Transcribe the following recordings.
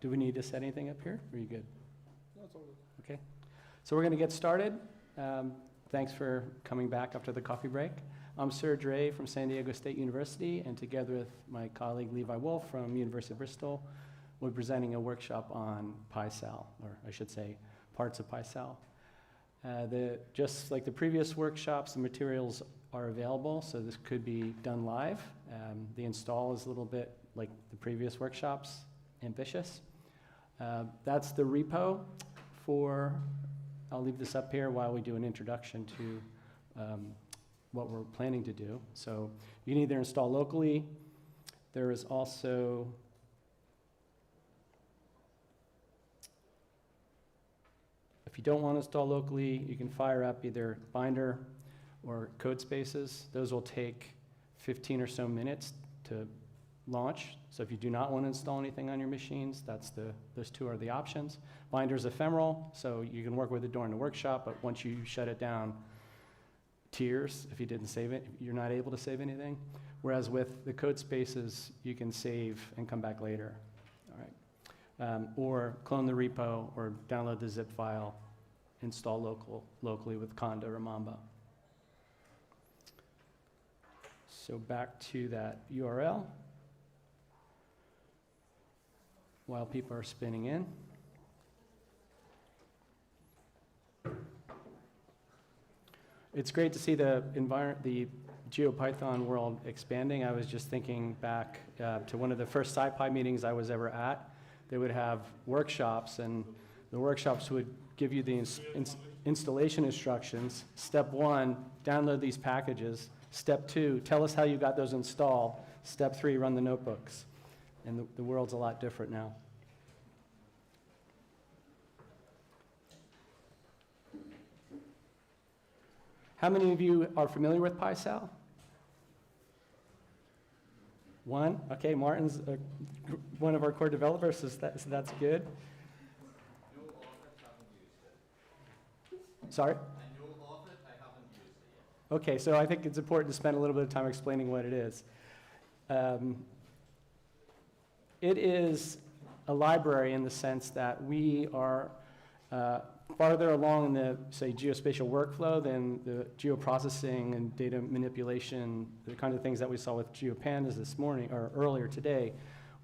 Do we need to set anything up here? Are you good? No, it's all good. Okay. So we're going to get started. Thanks for coming back after the coffee break. I'm Sergio from San Diego State University, and together with my colleague Levi from University of Bristol, we're presenting a workshop on PySAL, or I should say parts of PySAL. Just like the previous workshops, the materials are available, so this could be done live. The install is a little bit like the previous workshops, ambitious. That's the repo for, I'll leave this up here while we do an introduction to what we're planning to do. So you can either install locally. There is also if you don't want to install locally, you can fire up either Binder or code spaces. Those will take 15 or so minutes to launch. So if you do not want to install anything on your machines, those two are the options. Binder is ephemeral, so you can work with it during the workshop, but once you shut it down, tears if you didn't save it, you're not able to save anything. Whereas with the code spaces, you can save and come back later. All right. Or clone the repo or download the zip file, install locally with Conda or Mamba. So back to that URL while people are spinning in. It's great to see the GeoPython world expanding. I was just thinking back to one of the first SciPy meetings I was ever at. They would have workshops, and the workshops would give you the installation instructions. Step 1, download these packages. Step 2, tell us how you got those installed. Step 3, run the notebooks. And the world's a lot different now. How many of you are familiar with PySAL? One? Okay, Martin's one of our core developers, so that's good. I know of it, haven't used it. Sorry? I know of it, I haven't used it yet. Okay, so I think it's important to spend a little bit of time explaining what it is. It is a library in the sense that we are farther along in the, say, geospatial workflow than the geoprocessing and data manipulation, the kind of things that we saw with GeoPandas this morning or earlier today.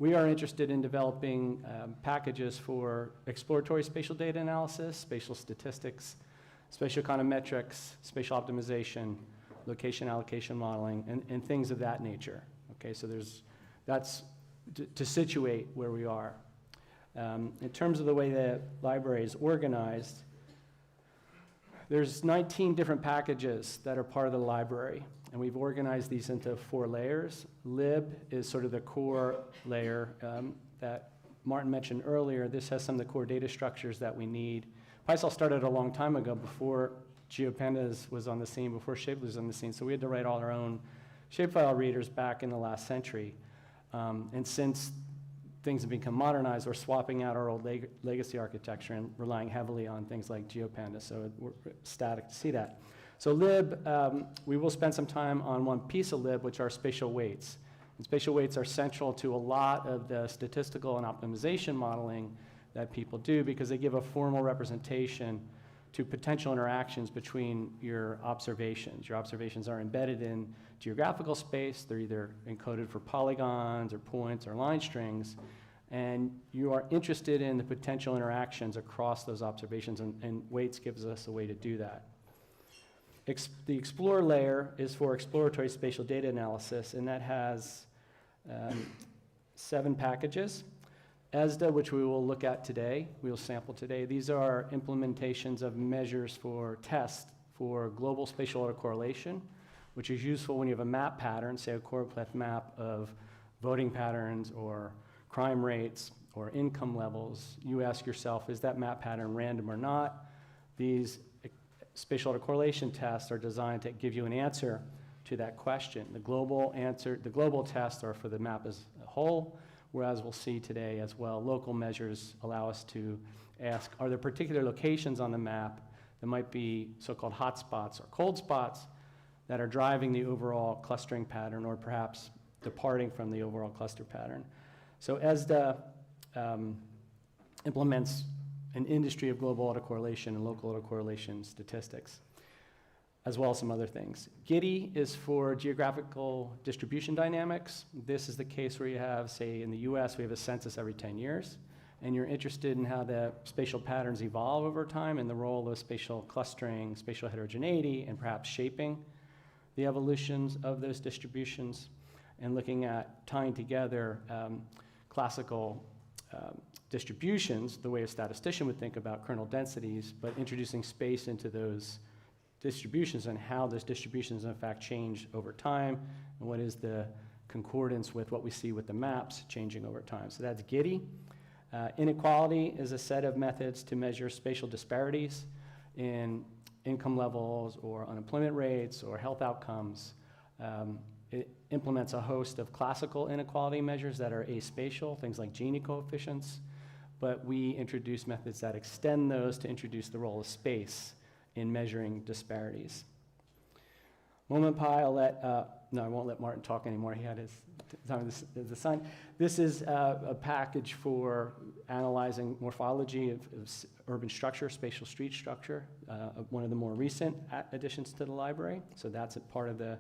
We are interested in developing packages for exploratory spatial data analysis, spatial statistics, spatial econometrics, spatial optimization, location allocation modeling, and things of that nature. Okay, so that's to situate where we are. In terms of the way the library is organized, there's 19 different packages that are part of the library, and we've organized these into 4 layers. Lib is sort of the core layer that Martin mentioned earlier. This has some of the core data structures that we need. PySAL started a long time ago, before GeoPandas was on the scene, before Shapeless was on the scene, so we had to write all our own shapefile readers back in the last century. And since things have become modernized, we're swapping out our old legacy architecture and relying heavily on things like GeoPandas, so we're ecstatic to see that. So lib, we will spend some time on one piece of lib, which are spatial weights. And spatial weights are central to a lot of the statistical and optimization modeling that people do because they give a formal representation to potential interactions between your observations. Your observations are embedded in geographical space. They're either encoded for polygons or points or line strings, and you are interested in the potential interactions across those observations, and weights gives us a way to do that. The Explore layer is for exploratory spatial data analysis, and that has 7 packages. ESDA, which we will look at today, we will sample today. These are implementations of measures for tests for global spatial autocorrelation, which is useful when you have a map pattern, say a Choropleth map of voting patterns or crime rates or income levels. You ask yourself, is that map pattern random or not? These spatial autocorrelation tests are designed to give you an answer to that question. The global tests are for the map as a whole, whereas we'll see today as well, local measures allow us to ask, are there particular locations on the map that might be so-called hot spots or cold spots that are driving the overall clustering pattern or perhaps departing from the overall cluster pattern. So ESDA implements an industry of global autocorrelation and local autocorrelation statistics, as well as some other things. GIDI is for geographical distribution dynamics. This is the case where you have, say, in the US, we have a census every 10 years, and you're interested in how the spatial patterns evolve over time and the role of spatial clustering, spatial heterogeneity, and perhaps shaping the evolutions of those distributions, and looking at tying together classical distributions, the way a statistician would think about kernel densities, but introducing space into those distributions and how those distributions in fact change over time, and what is the concordance with what we see with the maps changing over time. So that's GIDI. Inequality is a set of methods to measure spatial disparities in income levels or unemployment rates or health outcomes. It implements a host of classical inequality measures that are aspatial, things like Gini coefficients, but we introduce methods that extend those to introduce the role of space in measuring disparities. MomentPy, I won't let Martin talk anymore. He had his time as the sun. This is a package for analyzing morphology of urban structure, spatial street structure, one of the more recent additions to the library. So that's a part of the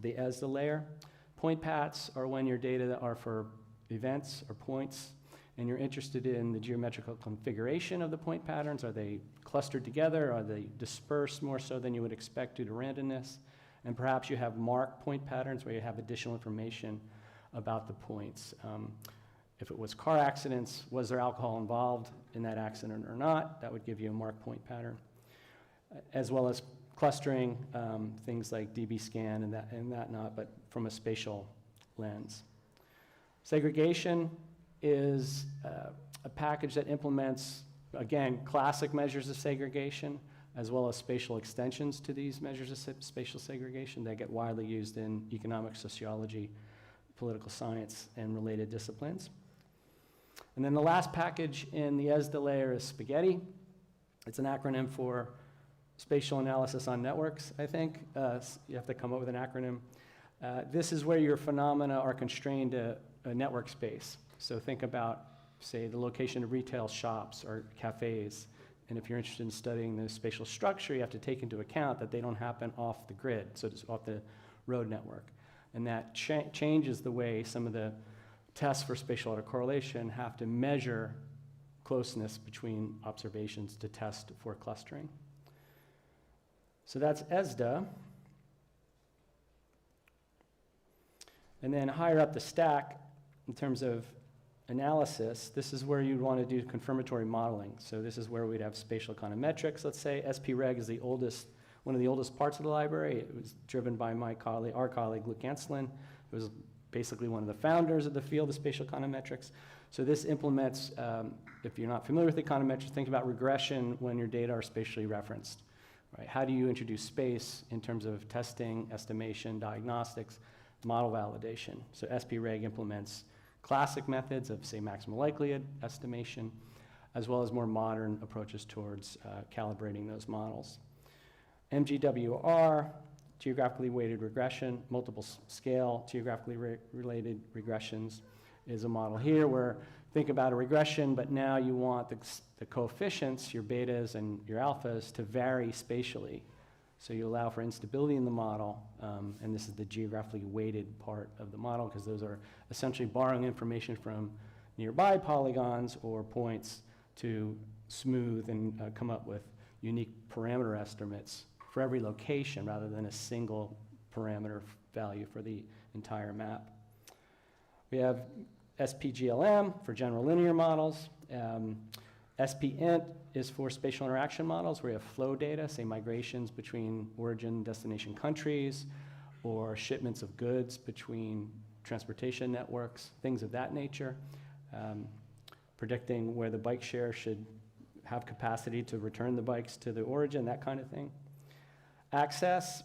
ESDA layer. Point pats are when your data are for events or points, and you're interested in the geometrical configuration of the point patterns. Are they clustered together? Are they dispersed more so than you would expect due to randomness? And perhaps you have marked point patterns where you have additional information about the points. If it was car accidents, was there alcohol involved in that accident or not? That would give you a marked point pattern, as well as clustering, things like DB scan and that not, but from a spatial lens. Segregation is a package that implements, again, classic measures of segregation, as well as spatial extensions to these measures of spatial segregation that get widely used in economic sociology, political science, and related disciplines. And then the last package in the ESDA layer is SPAGHETTI. It's an acronym for Spatial Analysis on Networks, I think. You have to come up with an acronym. This is where your phenomena are constrained to a network space. So think about, say, the location of retail shops or cafes. And if you're interested in studying the spatial structure, you have to take into account that they don't happen off the grid, so it's off the road network. And that changes the way some of the tests for spatial autocorrelation have to measure closeness between observations to test for clustering. So that's ESDA. And then higher up the stack, in terms of analysis, this is where you'd want to do confirmatory modeling. So this is where we'd have spatial econometrics, let's say. SPReg is one of the oldest parts of the library. It was driven by our colleague, Luke Anslin. It was basically one of the founders of the field of spatial econometrics. So this implements, if you're not familiar with econometrics, think about regression when your data are spatially referenced. Right? How do you introduce space in terms of testing, estimation, diagnostics, model validation? So SPReg implements classic methods of, say, maximal likelihood estimation, as well as more modern approaches towards calibrating those models. MGWR, geographically weighted regression, multiple scale geographically related regressions, is a model here where think about a regression, but now you want the coefficients, your betas and your alphas, to vary spatially. So you allow for instability in the model, and this is the geographically weighted part of the model, because those are essentially borrowing information from nearby polygons or points to smooth and come up with unique parameter estimates for every location rather than a single parameter value for the entire map. We have SPGLM for general linear models. SPINT is for spatial interaction models where you have flow data, say migrations between origin and destination countries, or shipments of goods between transportation networks, things of that nature. Predicting where the bike share should have capacity to return the bikes to the origin, that kind of thing. Access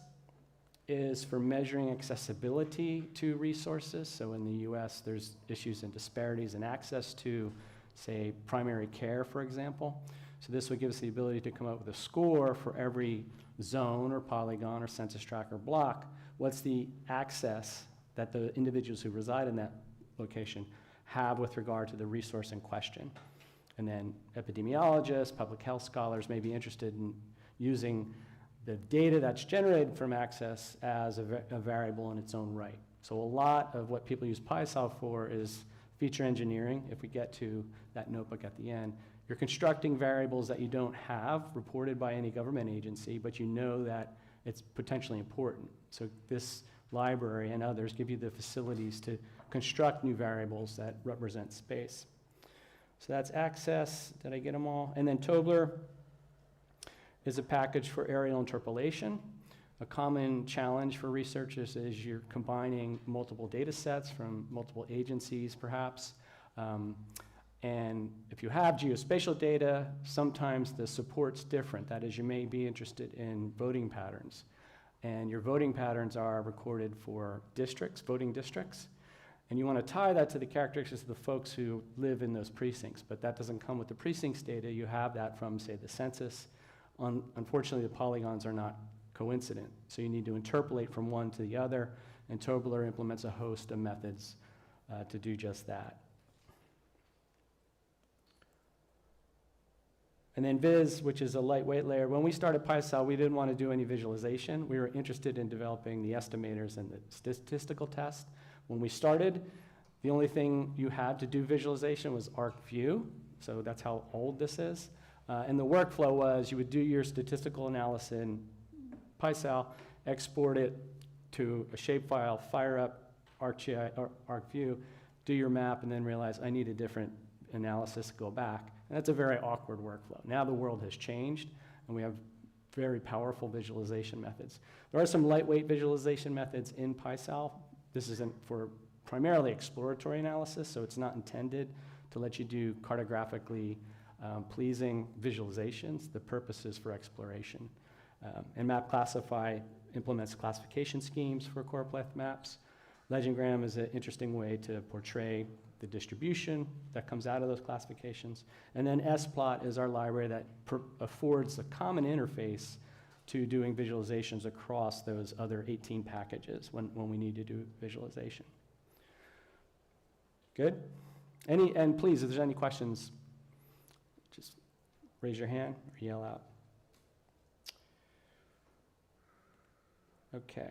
is for measuring accessibility to resources. So in the US, there's issues and disparities in access to, say, primary care, for example. So this would give us the ability to come up with a score for every zone or polygon or census tract or block. What's the access that the individuals who reside in that location have with regard to the resource in question? And then epidemiologists, public health scholars may be interested in using the data that's generated from Access as a variable in its own right. So a lot of what people use PySAL for is feature engineering. If we get to that notebook at the end, you're constructing variables that you don't have reported by any government agency, but you know that it's potentially important. So this library and others give you the facilities to construct new variables that represent space. So that's Access. Did I get them all? And then Tobler is a package for aerial interpolation. A common challenge for researchers is you're combining multiple data sets from multiple agencies, perhaps. And if you have geospatial data, sometimes the support's different. That is, you may be interested in voting patterns. And your voting patterns are recorded for districts, voting districts. And you want to tie that to the characteristics of the folks who live in those precincts. But that doesn't come with the precincts data. You have that from, say, the census. Unfortunately, the polygons are not coincident. So you need to interpolate from one to the other. And Tobler implements a host of methods to do just that. And then Viz, which is a lightweight layer. When we started PySAL, we didn't want to do any visualization. We were interested in developing the estimators and the statistical test. When we started, the only thing you had to do visualization was ArcView. So that's how old this is. And the workflow was you would do your statistical analysis in PySAL, export it to a shapefile, fire up ArcView, do your map, and then realize I need a different analysis to go back. And that's a very awkward workflow. Now the world has changed, and we have very powerful visualization methods. There are some lightweight visualization methods in PySAL. This isn't for primarily exploratory analysis, so it's not intended to let you do cartographically pleasing visualizations. The purpose is for exploration. And mapclassify implements classification schemes for Choropleth maps. Legendgram is an interesting way to portray the distribution that comes out of those classifications. And then splot is our library that affords a common interface to doing visualizations across those other 18 packages when we need to do visualization. Good? And please, if there's any questions, just raise your hand or yell out. Okay.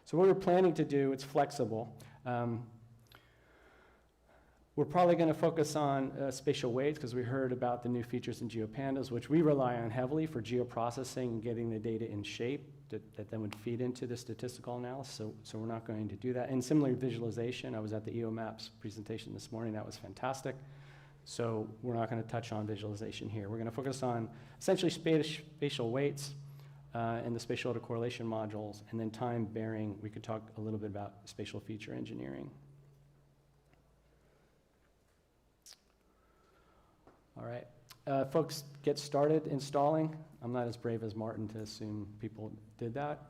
So what we're planning to do, it's flexible. We're probably going to focus on spatial weights because we heard about the new features in GeoPandas, which we rely on heavily for geoprocessing and getting the data in shape that then would feed into the statistical analysis. So we're not going to do that. And similar visualization, I was at the EOMAPS presentation this morning. That was fantastic. So we're not going to touch on visualization here. We're going to focus on essentially spatial weights and the spatial autocorrelation modules, and then time bearing. We could talk a little bit about spatial feature engineering. All right, folks, get started installing. I'm not as brave as Martin to assume people did that.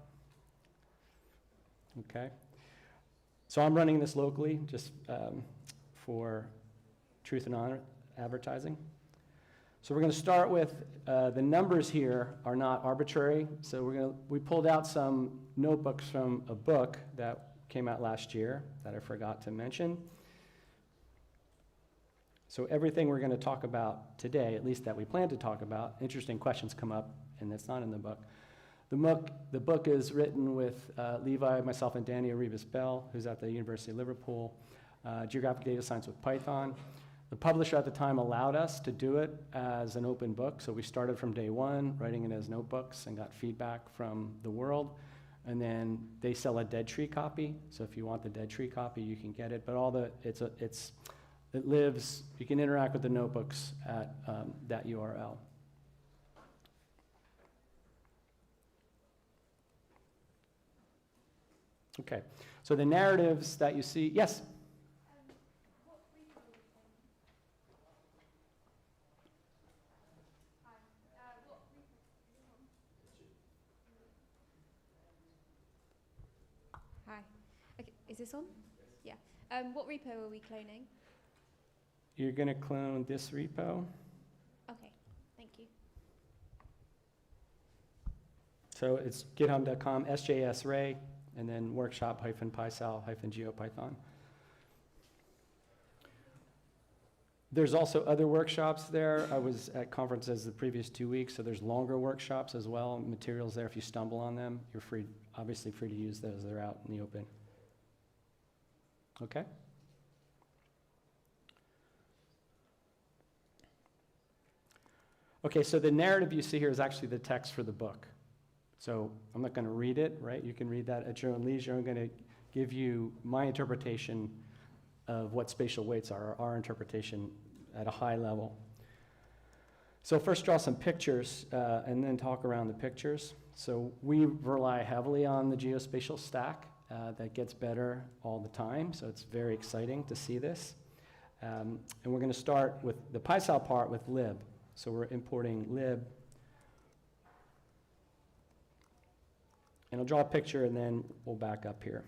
Okay. So I'm running this locally just for truth and honor advertising. So we're going to start with the numbers here are not arbitrary. So we pulled out some notebooks from a book that came out last year that I forgot to mention. So everything we're going to talk about today, at least that we plan to talk about, interesting questions come up, and it's not in the book. The book is written with Levi, myself, and Danny Arribas-Bell, who's at the University of Liverpool, Geographic Data Science with Python. The publisher at the time allowed us to do it as an open book, so we started from day one, writing it as notebooks, and got feedback from the world. And then they sell a dead tree copy, so if you want the dead tree copy, you can get it. But it lives, you can interact with the notebooks at that URL. Okay, so the narratives that you see, yes? Hi. Okay, is this on? Yeah. What repo are we cloning? You're going to clone this repo. Okay, thank you. So it's github.com, sjsray, and then workshop-pysal-geopython. There's also other workshops there. I was at conferences the previous 2 weeks, so there's longer workshops as well, materials there. If you stumble on them, you're free, obviously free to use those. They're out in the open. Okay? Okay, so the narrative you see here is actually the text for the book. So I'm not going to read it, right? You can read that at your own leisure. I'm going to give you my interpretation of what spatial weights are, our interpretation at a high level. So first draw some pictures and then talk around the pictures. So we rely heavily on the geospatial stack. That gets better all the time, so it's very exciting to see this. And we're going to start with the PySAL part with lib. So we're importing lib. And I'll draw a picture and then we'll back up here.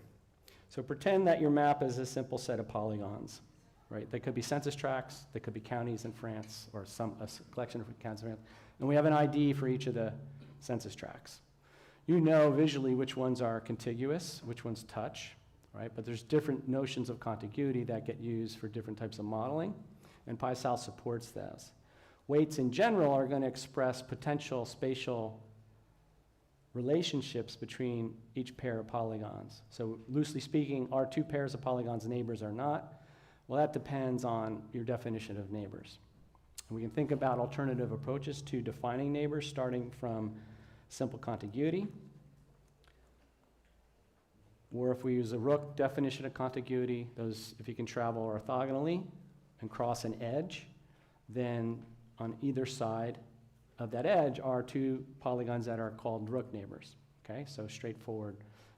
So pretend that your map is a simple set of polygons, right? They could be census tracts, they could be counties in France, or a collection of counties in France. And we have an ID for each of the census tracts. You know visually which ones are contiguous, which ones touch, right? But there's different notions of contiguity that get used for different types of modeling, and PySAL supports those. Weights in general are going to express potential spatial relationships between each pair of polygons. So loosely speaking, are two pairs of polygons neighbors or not? Well, that depends on your definition of neighbors. And we can think about alternative approaches to defining neighbors, starting from simple contiguity. Or if we use a Rook definition of contiguity, those, if you can travel orthogonally and cross an edge, then on either side of that edge are two polygons that are called Rook neighbors. Okay, so straightforward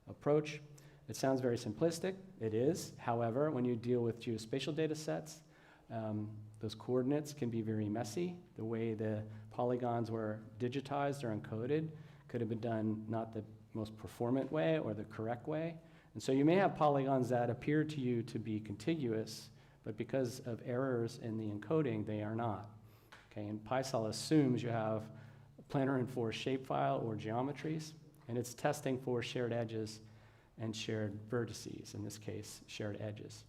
approach. It sounds very simplistic. It is. However, when you deal with geospatial data sets, those coordinates can be very messy. The way the polygons were digitized or encoded could have been done not the most performant way or the correct way. And so you may have polygons that appear to you to be contiguous, but because of errors in the encoding, they are not. Okay, and PySAL assumes you have a planar enforced shapefile or geometries, and it's testing for shared edges and shared vertices, in this case, shared edges.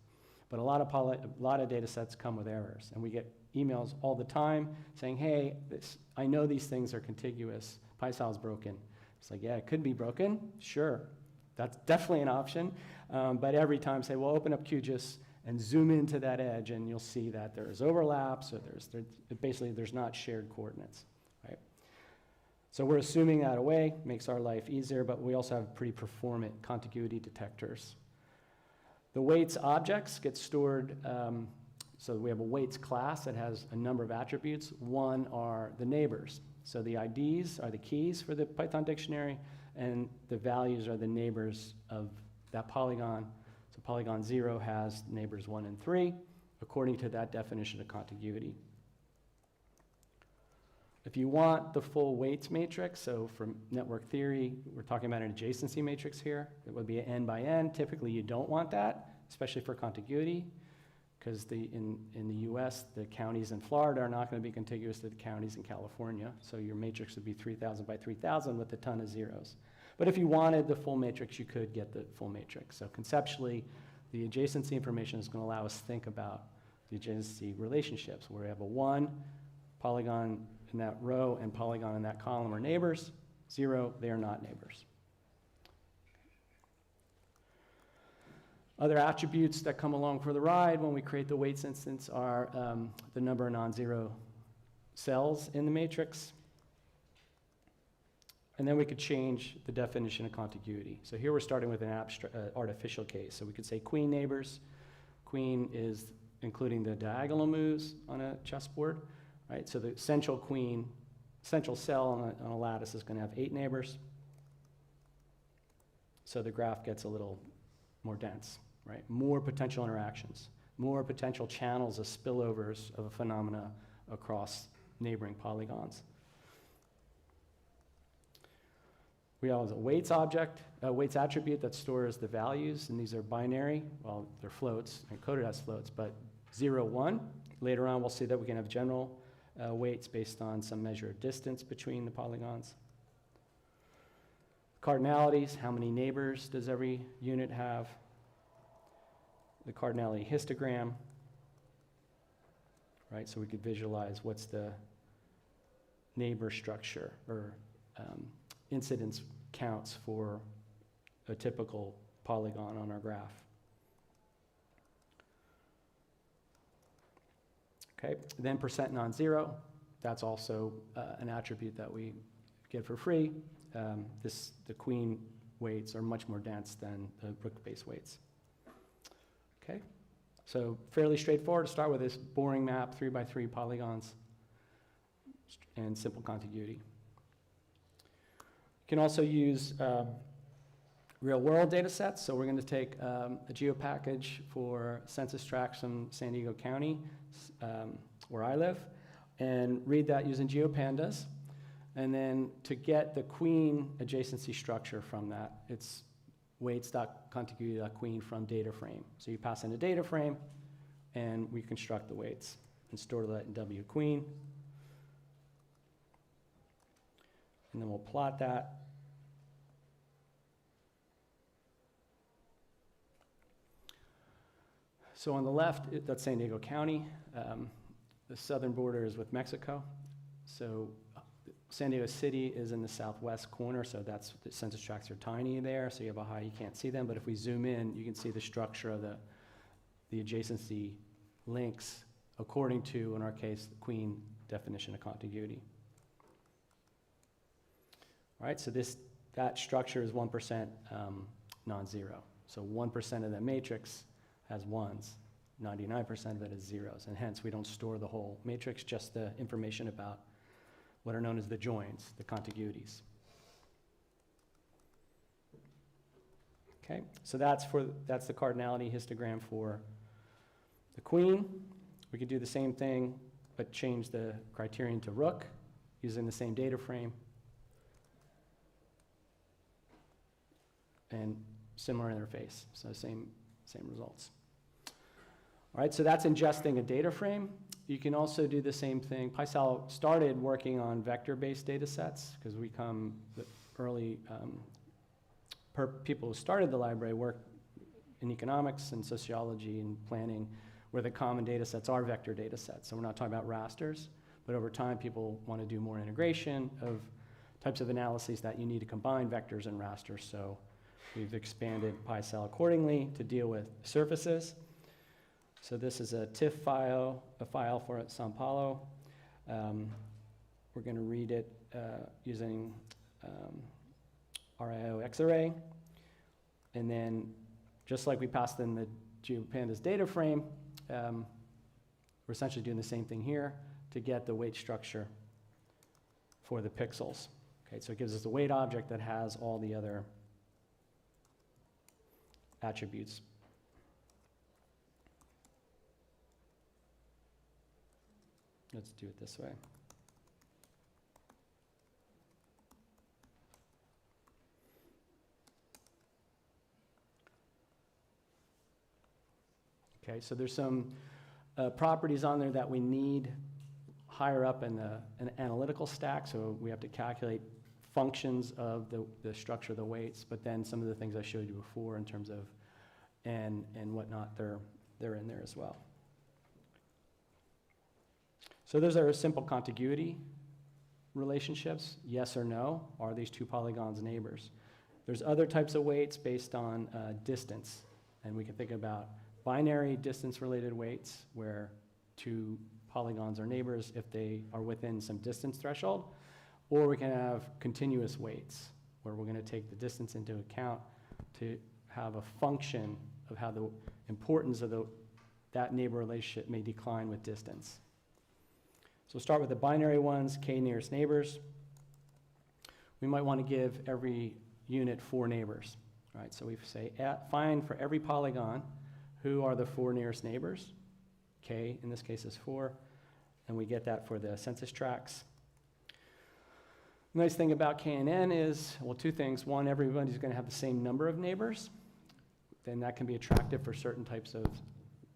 But a lot of data sets come with errors, and we get emails all the time saying, hey, I know these things are contiguous, PySAL's broken. It's like, yeah, it could be broken, sure, that's definitely an option, but every time say, well, open up QGIS and zoom into that edge, and you'll see that there's overlaps, or basically there's not shared coordinates, right? So we're assuming that away, makes our life easier, but we also have pretty performant contiguity detectors. The weights objects get stored, so we have a weights class that has a number of attributes. One are the neighbors. So the IDs are the keys for the Python dictionary, and the values are the neighbors of that polygon. So polygon 0 has neighbors 1 and 3, according to that definition of contiguity. If you want the full weights matrix, so from network theory, we're talking about an adjacency matrix here. It would be an n by n. Typically, you don't want that, especially for contiguity, because in the US, the counties in Florida are not going to be contiguous to the counties in California. So your matrix would be 3,000 by 3,000 with a ton of zeros. But if you wanted the full matrix, you could get the full matrix. So conceptually, the adjacency information is going to allow us to think about the adjacency relationships, where we have a 1 polygon in that row and polygon in that column are neighbors. 0, they are not neighbors. Other attributes that come along for the ride when we create the weights instance are the number of non-zero cells in the matrix. And then we could change the definition of contiguity. So here we're starting with an artificial case. So we could say queen neighbors. Queen is including the diagonal moves on a chessboard, right? So the central cell on a lattice is going to have 8 neighbors. So the graph gets a little more dense, right? More potential interactions, more potential channels of spillovers of a phenomena across neighboring polygons. We have a weights object, a weights attribute that stores the values, and these are binary. Well, they're floats, encoded as floats, but 0, 1. Later on, we'll see that we can have general weights based on some measure of distance between the polygons. Cardinalities, how many neighbors does every unit have? The cardinality histogram. right? So we could visualize what's the neighbor structure or incidence counts for a typical polygon on our graph. Okay, then percent non-zero, that's also an attribute that we get for free. The queen weights are much more dense than the rook-based weights. Okay, so fairly straightforward to start with this boring map, 3x3 polygons, and simple contiguity. You can also use real-world data sets. So we're going to take a geopackage for census tracts from San Diego County, where I live, and read that using GeoPandas. And then to get the queen adjacency structure from that, it's weights.contiguity.queen from data frame. So you pass in a data frame, and we construct the weights and store that in W queen. And then we'll plot that. So on the left, that's San Diego County. The southern border is with Mexico. So San Diego City is in the southwest corner, so that's the census tracts are tiny there, so you have a high, you can't see them, but if we zoom in, you can see the structure of the adjacency links according to, in our case, the queen definition of contiguity. All right, so that structure is 1% non-zero. So 1% of the matrix has ones, 99% of it is zeros, and hence we don't store the whole matrix, just the information about what are known as the joins, the contiguities. Okay, so that's the cardinality histogram for the queen. We could do the same thing, but change the criterion to rook using the same data frame. And similar interface, so same results. All right, so that's ingesting a data frame. You can also do the same thing. PySAL started working on vector-based data sets because the early people who started the library worked in economics and sociology and planning, where the common data sets are vector data sets. So we're not talking about rasters, but over time people want to do more integration of types of analyses that you need to combine vectors and rasters. So we've expanded PySAL accordingly to deal with surfaces. So this is a TIFF file, a file for Sao Paulo. We're going to read it using RIO Xarray. And then just like we passed in the GeoPandas data frame, we're essentially doing the same thing here to get the weight structure for the pixels. Okay, so it gives us a weight object that has all the other attributes. Let's do it this way. Okay, so there's some properties on there that we need higher up in an analytical stack, so we have to calculate functions of the structure of the weights, but then some of the things I showed you before in terms of and whatnot, they're in there as well. So those are simple contiguity relationships, yes or no. Are these two polygons neighbors? There's other types of weights based on distance, and we can think about binary distance-related weights where two polygons are neighbors if they are within some distance threshold, or we can have continuous weights where we're going to take the distance into account to have a function of how the importance of that neighbor relationship may decline with distance. So we'll start with the binary ones, k nearest neighbors. We might want to give every unit 4 neighbors. Right? So we say find for every polygon who are the 4 nearest neighbors. K in this case is 4, and we get that for the census tracts. The nice thing about K and N is, well, 2 things. One, everybody's going to have the same number of neighbors. Then that can be attractive for certain types of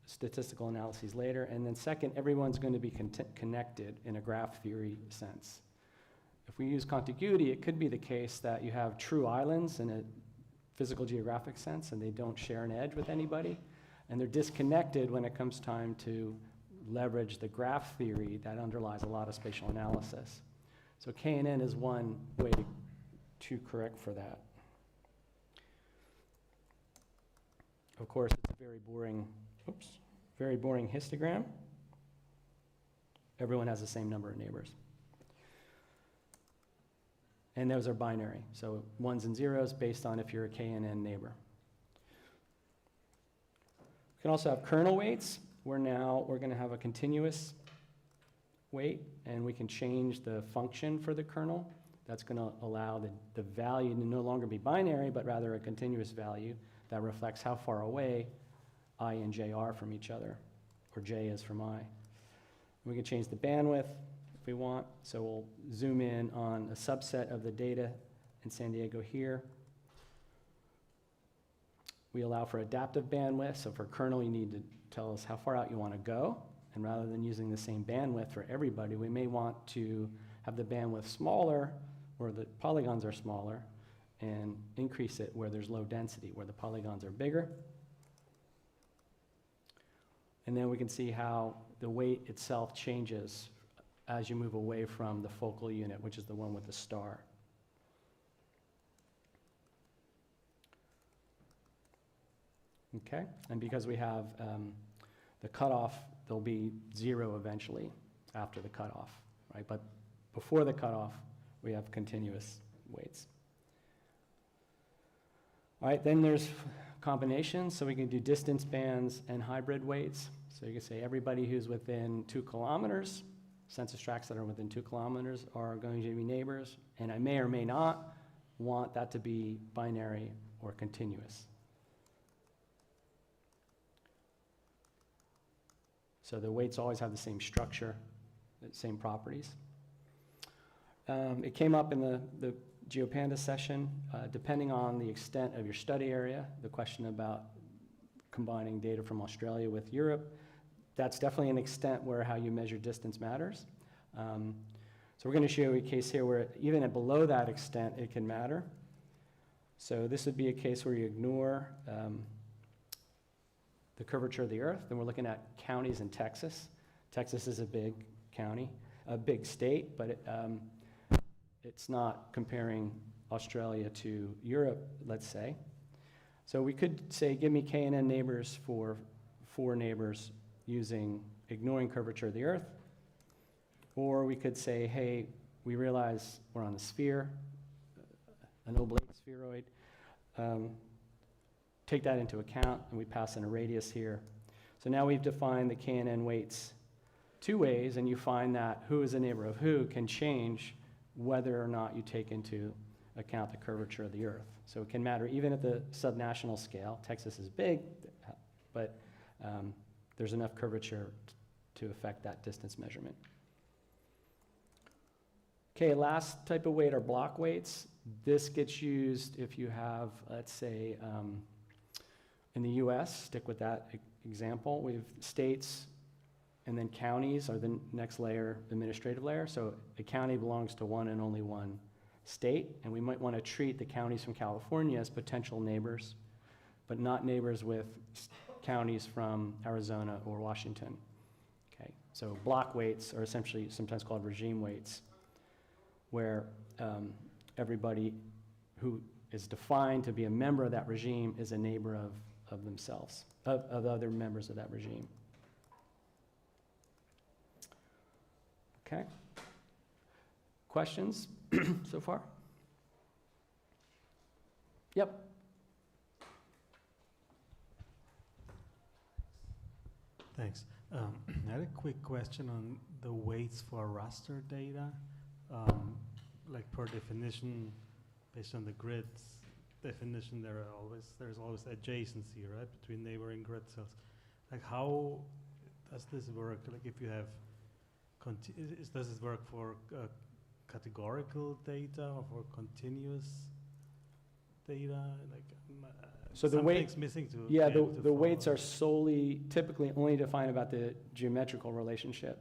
statistical analyses later. And then second, everyone's going to be connected in a graph theory sense. If we use contiguity, it could be the case that you have true islands in a physical geographic sense, and they don't share an edge with anybody, and they're disconnected when it comes time to leverage the graph theory that underlies a lot of spatial analysis. So KNN is one way to correct for that. Of course, it's a very boring histogram. Everyone has the same number of neighbors. And those are binary, so ones and zeros based on if you're a KNN neighbor. We can also have kernel weights, where now we're going to have a continuous weight, and we can change the function for the kernel. That's going to allow the value to no longer be binary, but rather a continuous value that reflects how far away I and j are from each other, or j is from I. We can change the bandwidth if we want, so we'll zoom in on a subset of the data in San Diego here. We allow for adaptive bandwidth, so for kernel you need to tell us how far out you want to go, and rather than using the same bandwidth for everybody, we may want to have the bandwidth smaller, where the polygons are smaller, and increase it where there's low density, where the polygons are bigger. And then we can see how the weight itself changes as you move away from the focal unit, which is the one with the star. Okay, and because we have the cutoff, there'll be 0 eventually after the cutoff, right? But before the cutoff, we have continuous weights. All right, then there's combinations, so we can do distance bands and hybrid weights. So you can say everybody who's within 2 kilometers, census tracts that are within 2 kilometers are going to be neighbors, and I may or may not want that to be binary or continuous. So the weights always have the same structure, the same properties. It came up in the GeoPandas session, depending on the extent of your study area, the question about combining data from Australia with Europe, that's definitely an extent where how you measure distance matters. So we're going to show you a case here where even at below that extent, it can matter. So this would be a case where you ignore the curvature of the Earth, and we're looking at counties in Texas. Texas is a big county, a big state, but it's not comparing Australia to Europe, let's say. So we could say, give me KNN neighbors for 4 neighbors using ignoring curvature of the Earth. Or we could say, hey, we realize we're on a sphere, an oblate spheroid. Take that into account, and we pass in a radius here. So now we've defined the KNN weights 2 ways, and you find that who is a neighbor of who can change whether or not you take into account the curvature of the Earth. So it can matter even at the subnational scale. Texas is big, but there's enough curvature to affect that distance measurement. Okay, last type of weight are block weights. This gets used if you have, let's say, in the US, stick with that example, we have states and then counties are the next layer, the administrative layer. So a county belongs to one and only one state, and we might want to treat the counties from California as potential neighbors, but not neighbors with counties from Arizona or Washington. Okay, so block weights are essentially sometimes called regime weights, where everybody who is defined to be a member of that regime is a neighbor of themselves, of other members of that regime. Okay. Questions so far? Yep. Thanks. I had a quick question on the weights for raster data. Like per definition, based on the grids definition, there's always adjacency, right, between neighboring grid cells. Like, how does this work? Like, if you have, does this work for categorical data or for continuous data? Like, so the something's missing to yeah, be able to the weights follow. are solely, typically only defined about the geometrical relationship,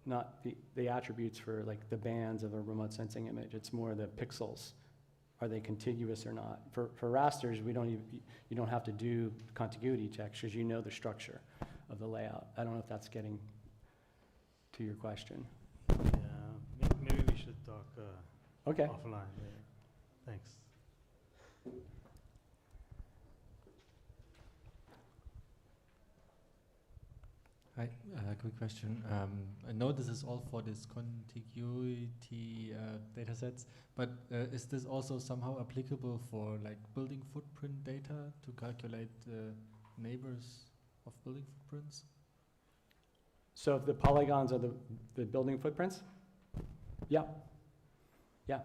not the attributes for like the bands of a remote sensing image. It's more the pixels. Are they contiguous or not? For rasters, you don't have to do contiguity checks because you know the structure of the layout. I don't know if that's getting to your question. Yeah, maybe we should talk Okay. offline later. Thanks. Hi, quick question. I know this is all for this contiguity datasets, but is this also somehow applicable for like building footprint data to calculate neighbors of building footprints? So if the polygons are the building footprints? Yeah. Yeah.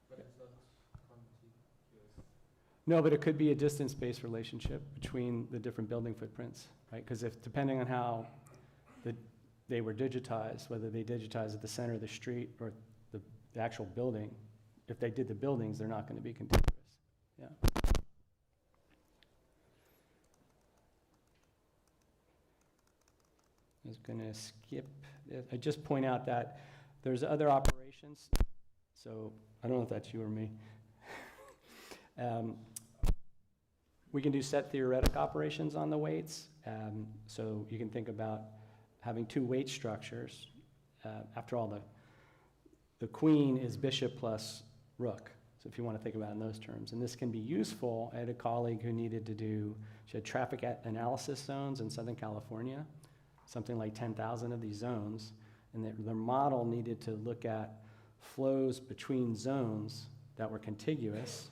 But it's not contiguous. No, but it could be a distance-based relationship between the different building footprints, right? Because if, depending on how they were digitized, whether they digitized at the center of the street or the actual building, if they did the buildings, they're not going to be contiguous. Yeah. I was going to skip it. I just point out that there's other operations. So I don't know if that's you or me. We can do set theoretic operations on the weights. So you can think about having two weight structures. After all, the queen is bishop plus rook. So if you want to think about it in those terms. And this can be useful. I had a colleague who needed to do, she had traffic analysis zones in Southern California, something like 10,000 of these zones. And their model needed to look at flows between zones that were contiguous,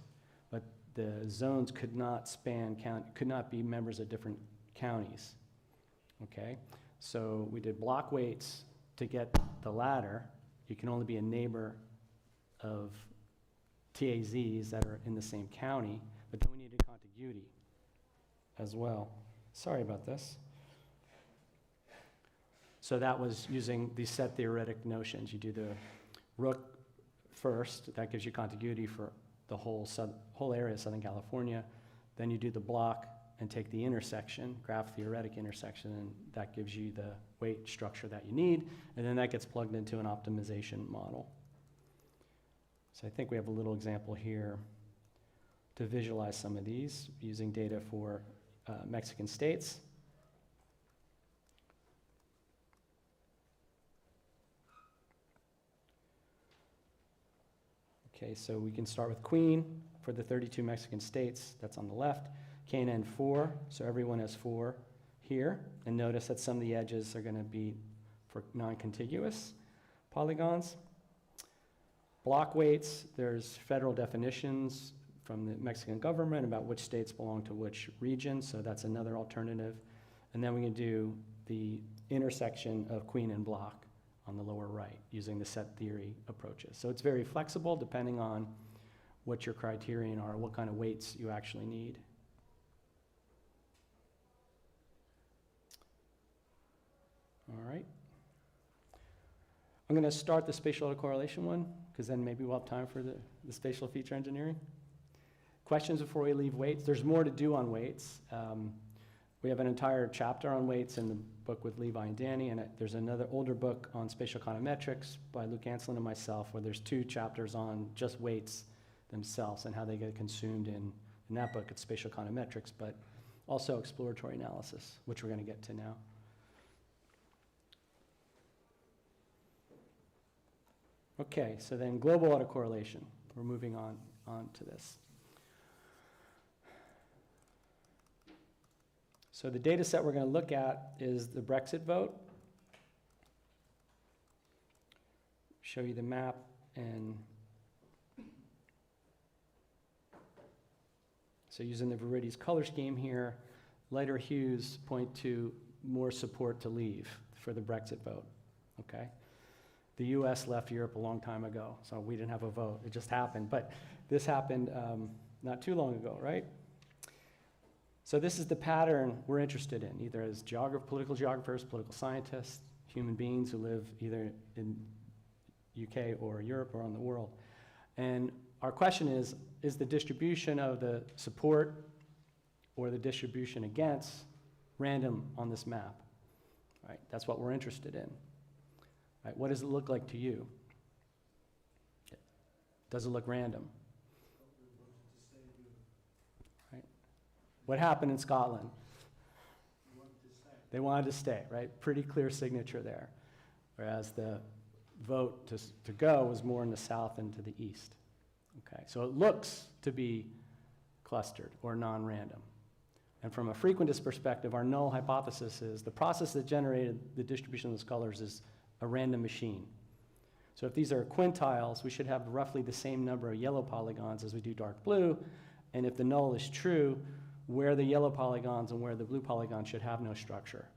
but the zones could not span, could not be members of different counties, okay? So we did block weights to get the latter. You can only be a neighbor of TAZs that are in the same county, but then we needed contiguity as well. Sorry about this. So that was using these set theoretic notions. You do the rook first, that gives you contiguity for the whole area of Southern California. Then you do the block and take the intersection, graph theoretic intersection, and that gives you the weight structure that you need, and then that gets plugged into an optimization model. So I think we have a little example here to visualize some of these using data for Mexican states. Okay, so we can start with Queen for the 32 Mexican states. That's on the left. KNN 4, so everyone has 4 here. And notice that some of the edges are going to be for non-contiguous polygons. Block weights, there's federal definitions from the Mexican government about which states belong to which region, so that's another alternative. And then we can do the intersection of Queen and block on the lower right using the set theory approaches. So it's very flexible depending on what your criterion are, what kind of weights you actually need. All right. I'm going to start the spatial autocorrelation one, because then maybe we'll have time for the spatial feature engineering. Questions before we leave weights? There's more to do on weights. We have an entire chapter on weights in the book with Levi and Danny, and there's another older book on spatial econometrics by Luke Anslin and myself, where there's 2 chapters on just weights themselves and how they get consumed in that book. It's spatial econometrics, but also exploratory analysis, which we're going to get to now. Okay, so then global autocorrelation. We're moving on to this. So the data set we're going to look at is the Brexit vote. Show you the map, and so using the Viridi's color scheme here, lighter hues point to more support to leave for the Brexit vote, okay? The US left Europe a long time ago, so we didn't have a vote. It just happened, but this happened not too long ago, right? So this is the pattern we're interested in, either as political geographers, political scientists, human beings who live either in UK or Europe or on the world. And our question is the distribution of the support or the distribution against random on this map? Right? That's what we're interested in. Right? What does it look like to you? Does it look random? Right? What happened in Scotland? They wanted to stay, right? Pretty clear signature there. Whereas the vote to go was more in the south and to the east. Okay, so it looks to be clustered or non-random. And from a frequentist perspective, our null hypothesis is the process that generated the distribution of those colors is a random machine. So if these are quintiles, we should have roughly the same number of yellow polygons as we do dark blue. And if the null is true, where the yellow polygons and where the blue polygons should have no structure.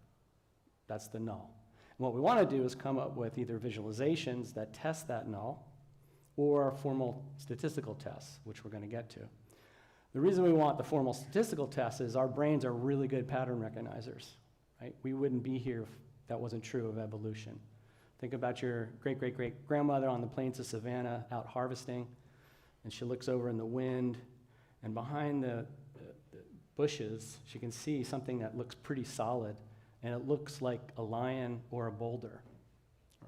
That's the null. And what we want to do is come up with either visualizations that test that null or formal statistical tests, which we're going to get to. The reason we want the formal statistical tests is our brains are really good pattern recognizers, right? We wouldn't be here if that wasn't true of evolution. Think about your great-great-great-grandmother on the plains of Savannah out harvesting, and she looks over in the wind, and behind the bushes, she can see something that looks pretty solid, and it looks like a lion or a boulder,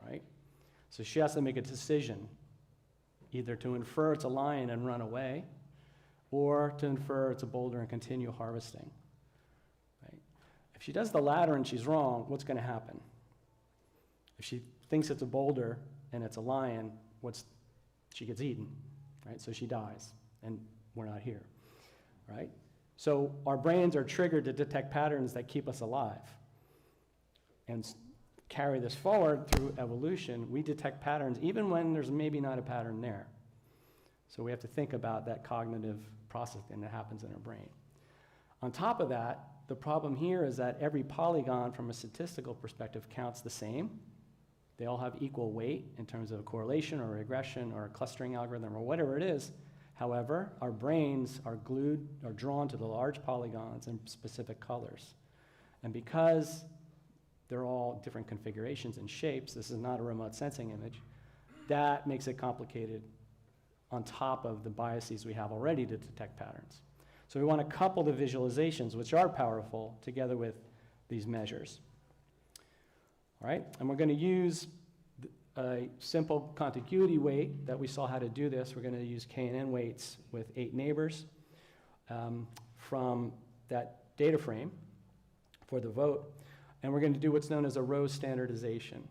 right? So she has to make a decision, either to infer it's a lion and run away, or to infer it's a boulder and continue harvesting, right? If she does the latter and she's wrong, what's going to happen? If she thinks it's a boulder and it's a lion, she gets eaten, right? So she dies, and we're not here, right? So our brains are triggered to detect patterns that keep us alive. And carry this forward through evolution, we detect patterns even when there's maybe not a pattern there. So we have to think about that cognitive processing that happens in our brain. On top of that, the problem here is that every polygon from a statistical perspective counts the same. They all have equal weight in terms of a correlation or regression or a clustering algorithm or whatever it is. However, our brains are drawn to the large polygons in specific colors. And because they're all different configurations and shapes, this is not a remote sensing image, that makes it complicated on top of the biases we have already to detect patterns. So we want to couple the visualizations, which are powerful, together with these measures. All right, and we're going to use a simple contiguity weight that we saw how to do this. We're going to use KNN weights with 8 neighbors from that data frame for the vote. And we're going to do what's known as a row standardization.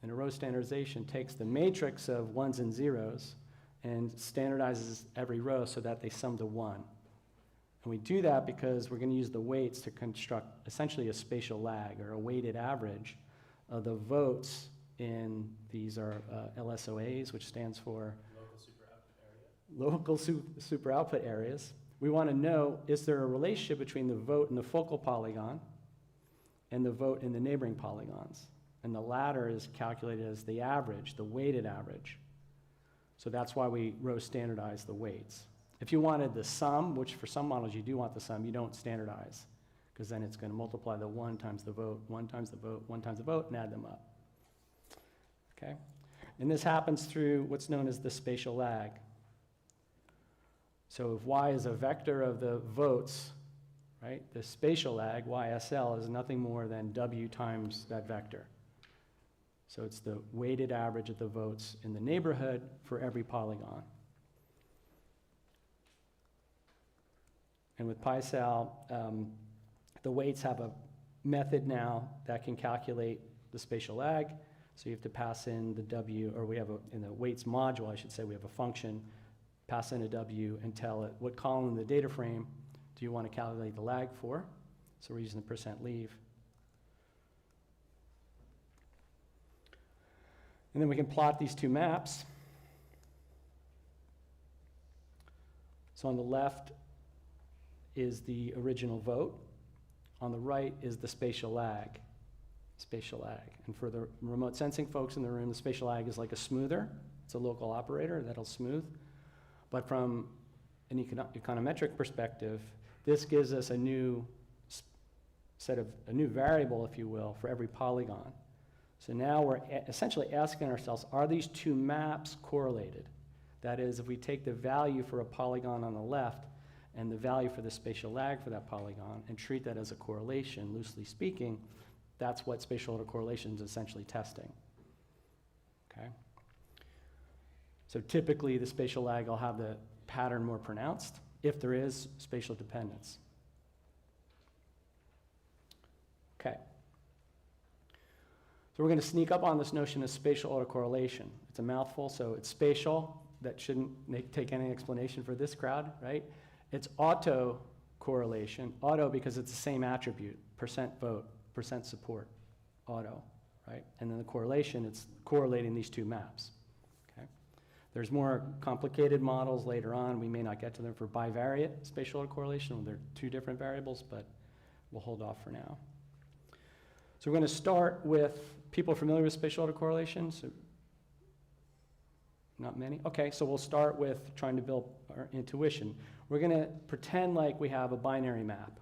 And a row standardization takes the matrix of ones and zeros and standardizes every row so that they sum to 1. And we do that because we're going to use the weights to construct essentially a spatial lag or a weighted average of the votes in these are LSOAs, which stands for local super output areas. We want to know, is there a relationship between the vote in the focal polygon and the vote in the neighboring polygons? And the latter is calculated as the average, the weighted average. So that's why we row standardize the weights. If you wanted the sum, which for some models you do want the sum, you don't standardize, because then it's going to multiply the 1 times the vote, 1 times the vote, 1 times the vote, and add them up. Okay? And this happens through what's known as the spatial lag. So if y is a vector of the votes, right, the spatial lag, YSL, is nothing more than w times that vector. So it's the weighted average of the votes in the neighborhood for every polygon. And with PySAL, the weights have a method now that can calculate the spatial lag. So you have to pass in the w, or we have in the weights module, I should say, we have a function, pass in a w and tell it what column in the data frame do you want to calculate the lag for. So we're using the percent leave. And then we can plot these two maps. So on the left is the original vote. On the right is the spatial lag. And for the remote sensing folks in the room, the spatial lag is like a smoother. It's a local operator that'll smooth. But from an econometric perspective, this gives us a new variable, if you will, for every polygon. So now we're essentially asking ourselves, are these two maps correlated? That is, if we take the value for a polygon on the left and the value for the spatial lag for that polygon and treat that as a correlation, loosely speaking, that's what spatial autocorrelation is essentially testing. Okay? So typically the spatial lag will have the pattern more pronounced if there is spatial dependence. Okay. So we're going to sneak up on this notion of spatial autocorrelation. It's a mouthful, so it's spatial. That shouldn't take any explanation for this crowd, right? It's autocorrelation. Auto because it's the same attribute, percent vote, percent support, auto, right? And then the correlation, it's correlating these two maps, okay? There's more complicated models later on. We may not get to them for bivariate spatial autocorrelation, where they're two different variables, but we'll hold off for now. So we're going to start with people familiar with spatial autocorrelation. So not many? Okay, so we'll start with trying to build our intuition. We're going to pretend like we have a binary map.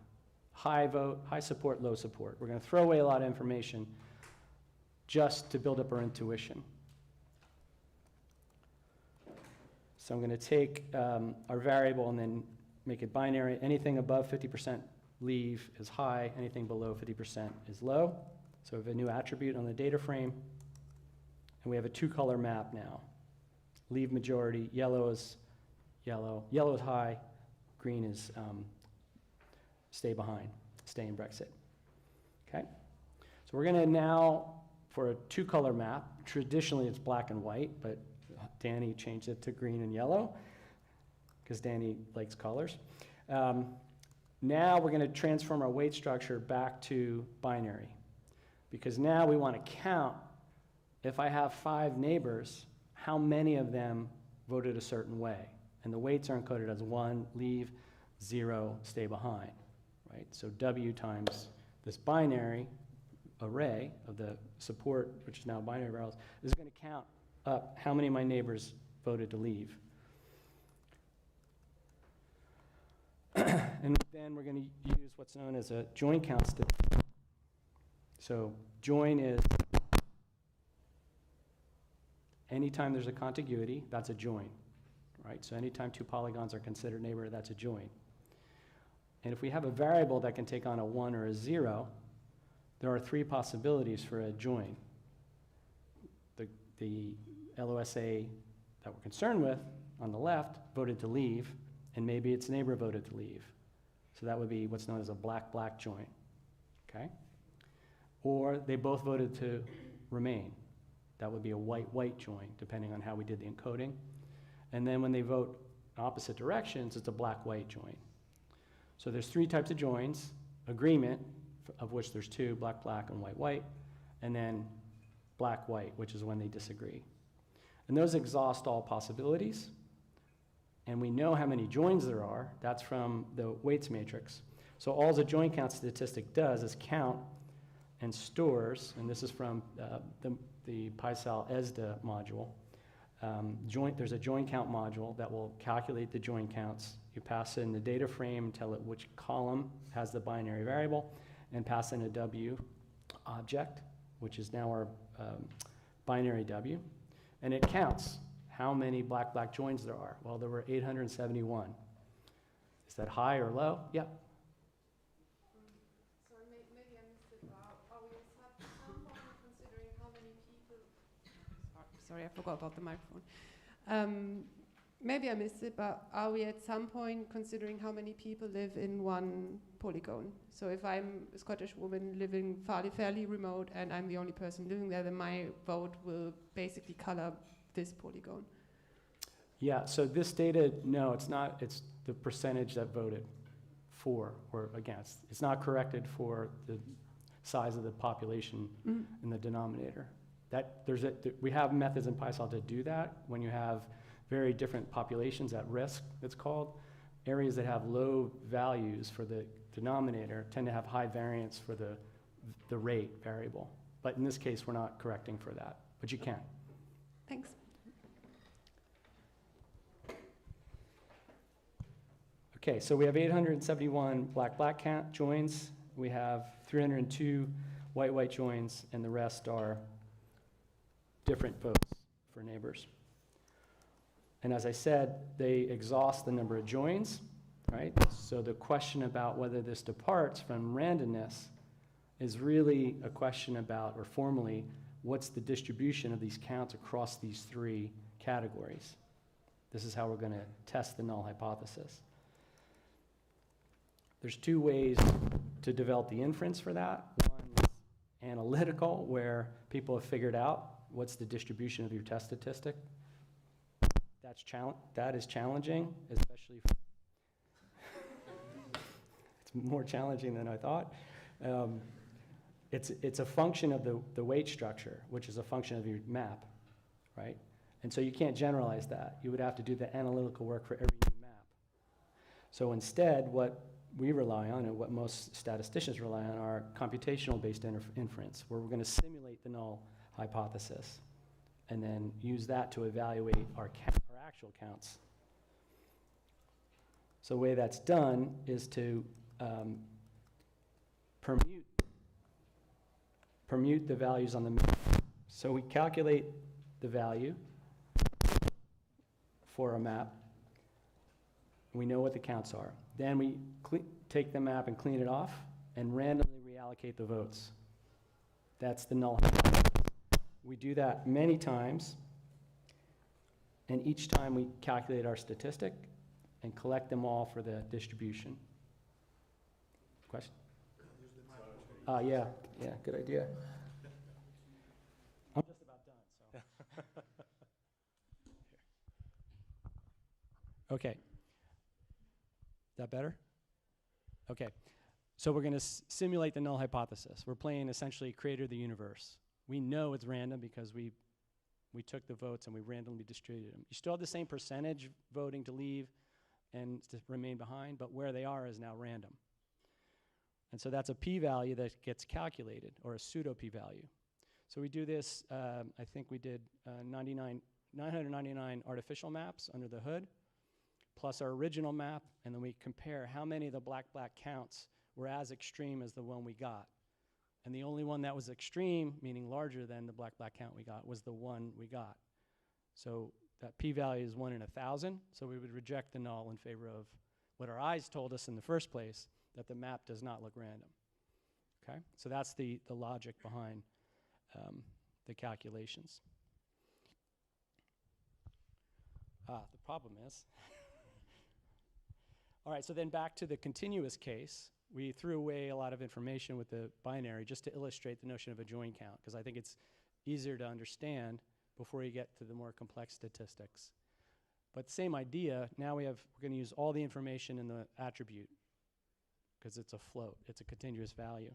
High vote, high support, low support. We're going to throw away a lot of information just to build up our intuition. So I'm going to take our variable and then make it binary. Anything above 50% leave is high, anything below 50% is low. So we have a new attribute on the data frame, and we have a two-color map now. Leave majority, yellow is high, green is stay behind, stay in Brexit. Okay? So we're gonna now, for a two-color map, traditionally it's black and white, but Danny changed it to green and yellow, because Danny likes colors. Now we're going to transform our weight structure back to binary, because now we want to count, if I have 5 neighbors, how many of them voted a certain way. And the weights are encoded as 1, leave, 0, stay behind, right? So W times this binary array of the support, which is now binary variables, is going to count up how many of my neighbors voted to leave. And then we're going to use what's known as a join count statistic. So join is anytime there's a contiguity, that's a join, right? So anytime 2 polygons are considered neighbor, that's a join. And if we have a variable that can take on a 1 or a 0, there are 3 possibilities for a join. The LOSA that we're concerned with on the left voted to leave, and maybe its neighbor voted to leave. So that would be what's known as a black-black join, okay? Or they both voted to remain. That would be a white-white join, depending on how we did the encoding. And then when they vote opposite directions, it's a black-white join. So there's 3 types of joins: agreement, of which there's 2, black-black and white-white, and then black-white, which is when they disagree. And those exhaust all possibilities. And we know how many joins there are. That's from the weights matrix. So all the join count statistic does is count and stores, and this is from the PySAL ESDA module. There's a join count module that will calculate the join counts. You pass in the data frame, tell it which column has the binary variable, and pass in a W object, which is now our binary W, and it counts how many black-black joins there are. Well, there were 871. Is that high or low? Yeah. Sorry, maybe I missed it. Are we at some point considering how many people... Sorry, I forgot about the microphone. Maybe I missed it, but are we at some point considering how many people live in one polygon? So if I'm a Scottish woman living fairly remote and I'm the only person living there, then my vote will basically color this polygon. Yeah, so this data, no, it's not. It's the percentage that voted for or against. It's not corrected for the size of the population in the denominator. We have methods in PySAL to do that when you have very different populations at risk, it's called. Areas that have low values for the denominator tend to have high variance for the rate variable. But in this case, we're not correcting for that, but you can. Thanks. Okay, so we have 871 black-black joins. We have 302 white-white joins, and the rest are different votes for neighbors. And as I said, they exhaust the number of joins, right? So the question about whether this departs from randomness is really a question about, or formally, what's the distribution of these counts across these 3 categories? This is how we're going to test the null hypothesis. There's 2 ways to develop the inference for that. One analytical, where people have figured out what's the distribution of your test statistic. That is challenging, especially it's more challenging than I thought. It's a function of the weight structure, which is a function of your map, right? And so you can't generalize that. You would have to do the analytical work for every new map. So instead, what we rely on, and what most statisticians rely on, are computational-based inference, where we're going to simulate the null hypothesis and then use that to evaluate our actual counts. So the way that's done is to permute the values on the map. So we calculate the value for a map. We know what the counts are. Then we take the map and clean it off and randomly reallocate the votes. That's the null hypothesis. We do that many times, and each time we calculate our statistic and collect them all for the distribution. Question? Yeah, good idea. I'm just about done, so. Okay. That better? Okay. So we're going to simulate the null hypothesis. We're playing essentially creator of the universe. We know it's random because we took the votes and we randomly distributed them. You still have the same percentage voting to leave and to remain behind, but where they are is now random. And so that's a p-value that gets calculated, or a pseudo p-value. So we do this, I think we did 999 artificial maps under the hood, plus our original map, and then we compare how many of the black counts were as extreme as the one we got. And the only one that was extreme, meaning larger than the black count we got, was the one we got. So that p-value is 1 in 1,000, so we would reject the null in favor of what our eyes told us in the first place, that the map does not look random. Okay? So that's the logic behind the calculations. The problem is, all right, so then back to the continuous case. We threw away a lot of information with the binary just to illustrate the notion of a join count, because I think it's easier to understand before you get to the more complex statistics. But same idea, now we're going to use all the information in the attribute, because it's a float, it's a continuous value.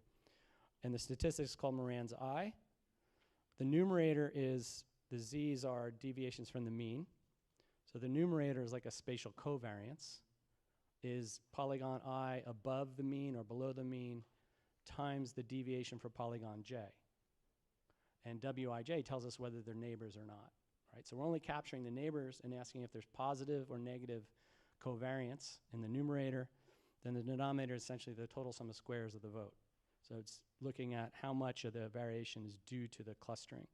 And the statistics is called Moran's I. The numerator is, the z's are deviations from the mean. So the numerator is like a spatial covariance, is polygon I above the mean or below the mean times the deviation for polygon j. And wij tells us whether they're neighbors or not, right? So we're only capturing the neighbors and asking if there's positive or negative covariance in the numerator. Then the denominator is essentially the total sum of squares of the vote. So it's looking at how much of the variation is due to the clustering.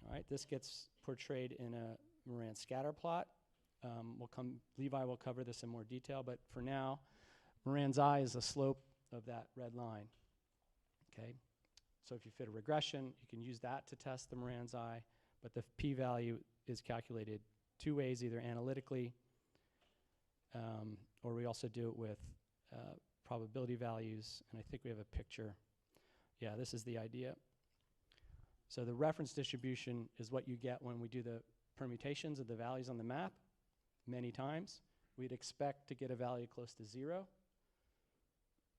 All right, this gets portrayed in a Moran scatter plot. Levi will cover this in more detail, but for now, Moran's I is the slope of that red line. Okay, so if you fit a regression, you can use that to test the Moran's I, but the p-value is calculated two ways, either analytically, or we also do it with probability values, and I think we have a picture. Yeah, this is the idea. So the reference distribution is what you get when we do the permutations of the values on the map many times. We'd expect to get a value close to 0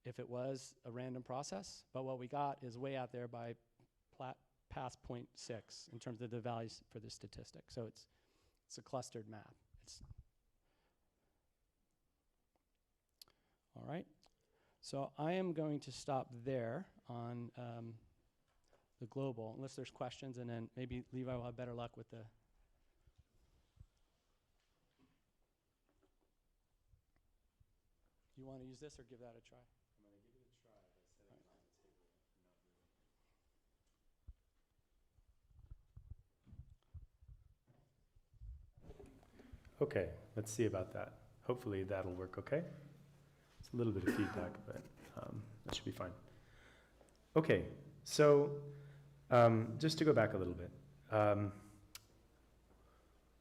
if it was a random process, but what we got is way out there by past 0.6 in terms of the values for the statistic. So it's a clustered map. All right, so I am going to stop there on the global, unless there's questions, and then maybe Levi will have better luck with the. You want to use this or give that a try? I'm going to give it a try by setting it on the table and not moving. Okay, let's see about that. Hopefully that'll work okay. It's a little bit of feedback, but that should be fine. Okay, so just to go back a little bit.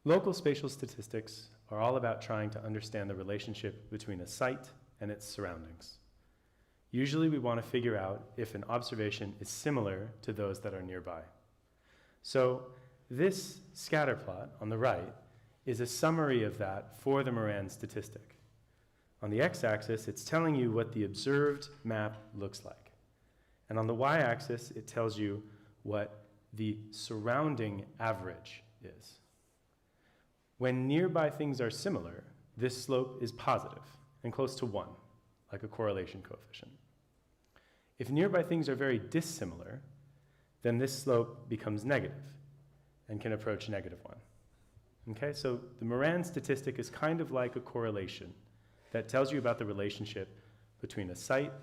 Local spatial statistics are all about trying to understand the relationship between a site and its surroundings. Usually we want to figure out if an observation is similar to those that are nearby. So this scatter plot on the right is a summary of that for the Moran statistic. On the x-axis, it's telling you what the observed map looks like. And on the y-axis, it tells you what the surrounding average is. When nearby things are similar, this slope is positive and close to 1, like a correlation coefficient. If nearby things are very dissimilar, then this slope becomes negative and can approach -1. Okay, so the Moran statistic is kind of like a correlation that tells you about the relationship between a site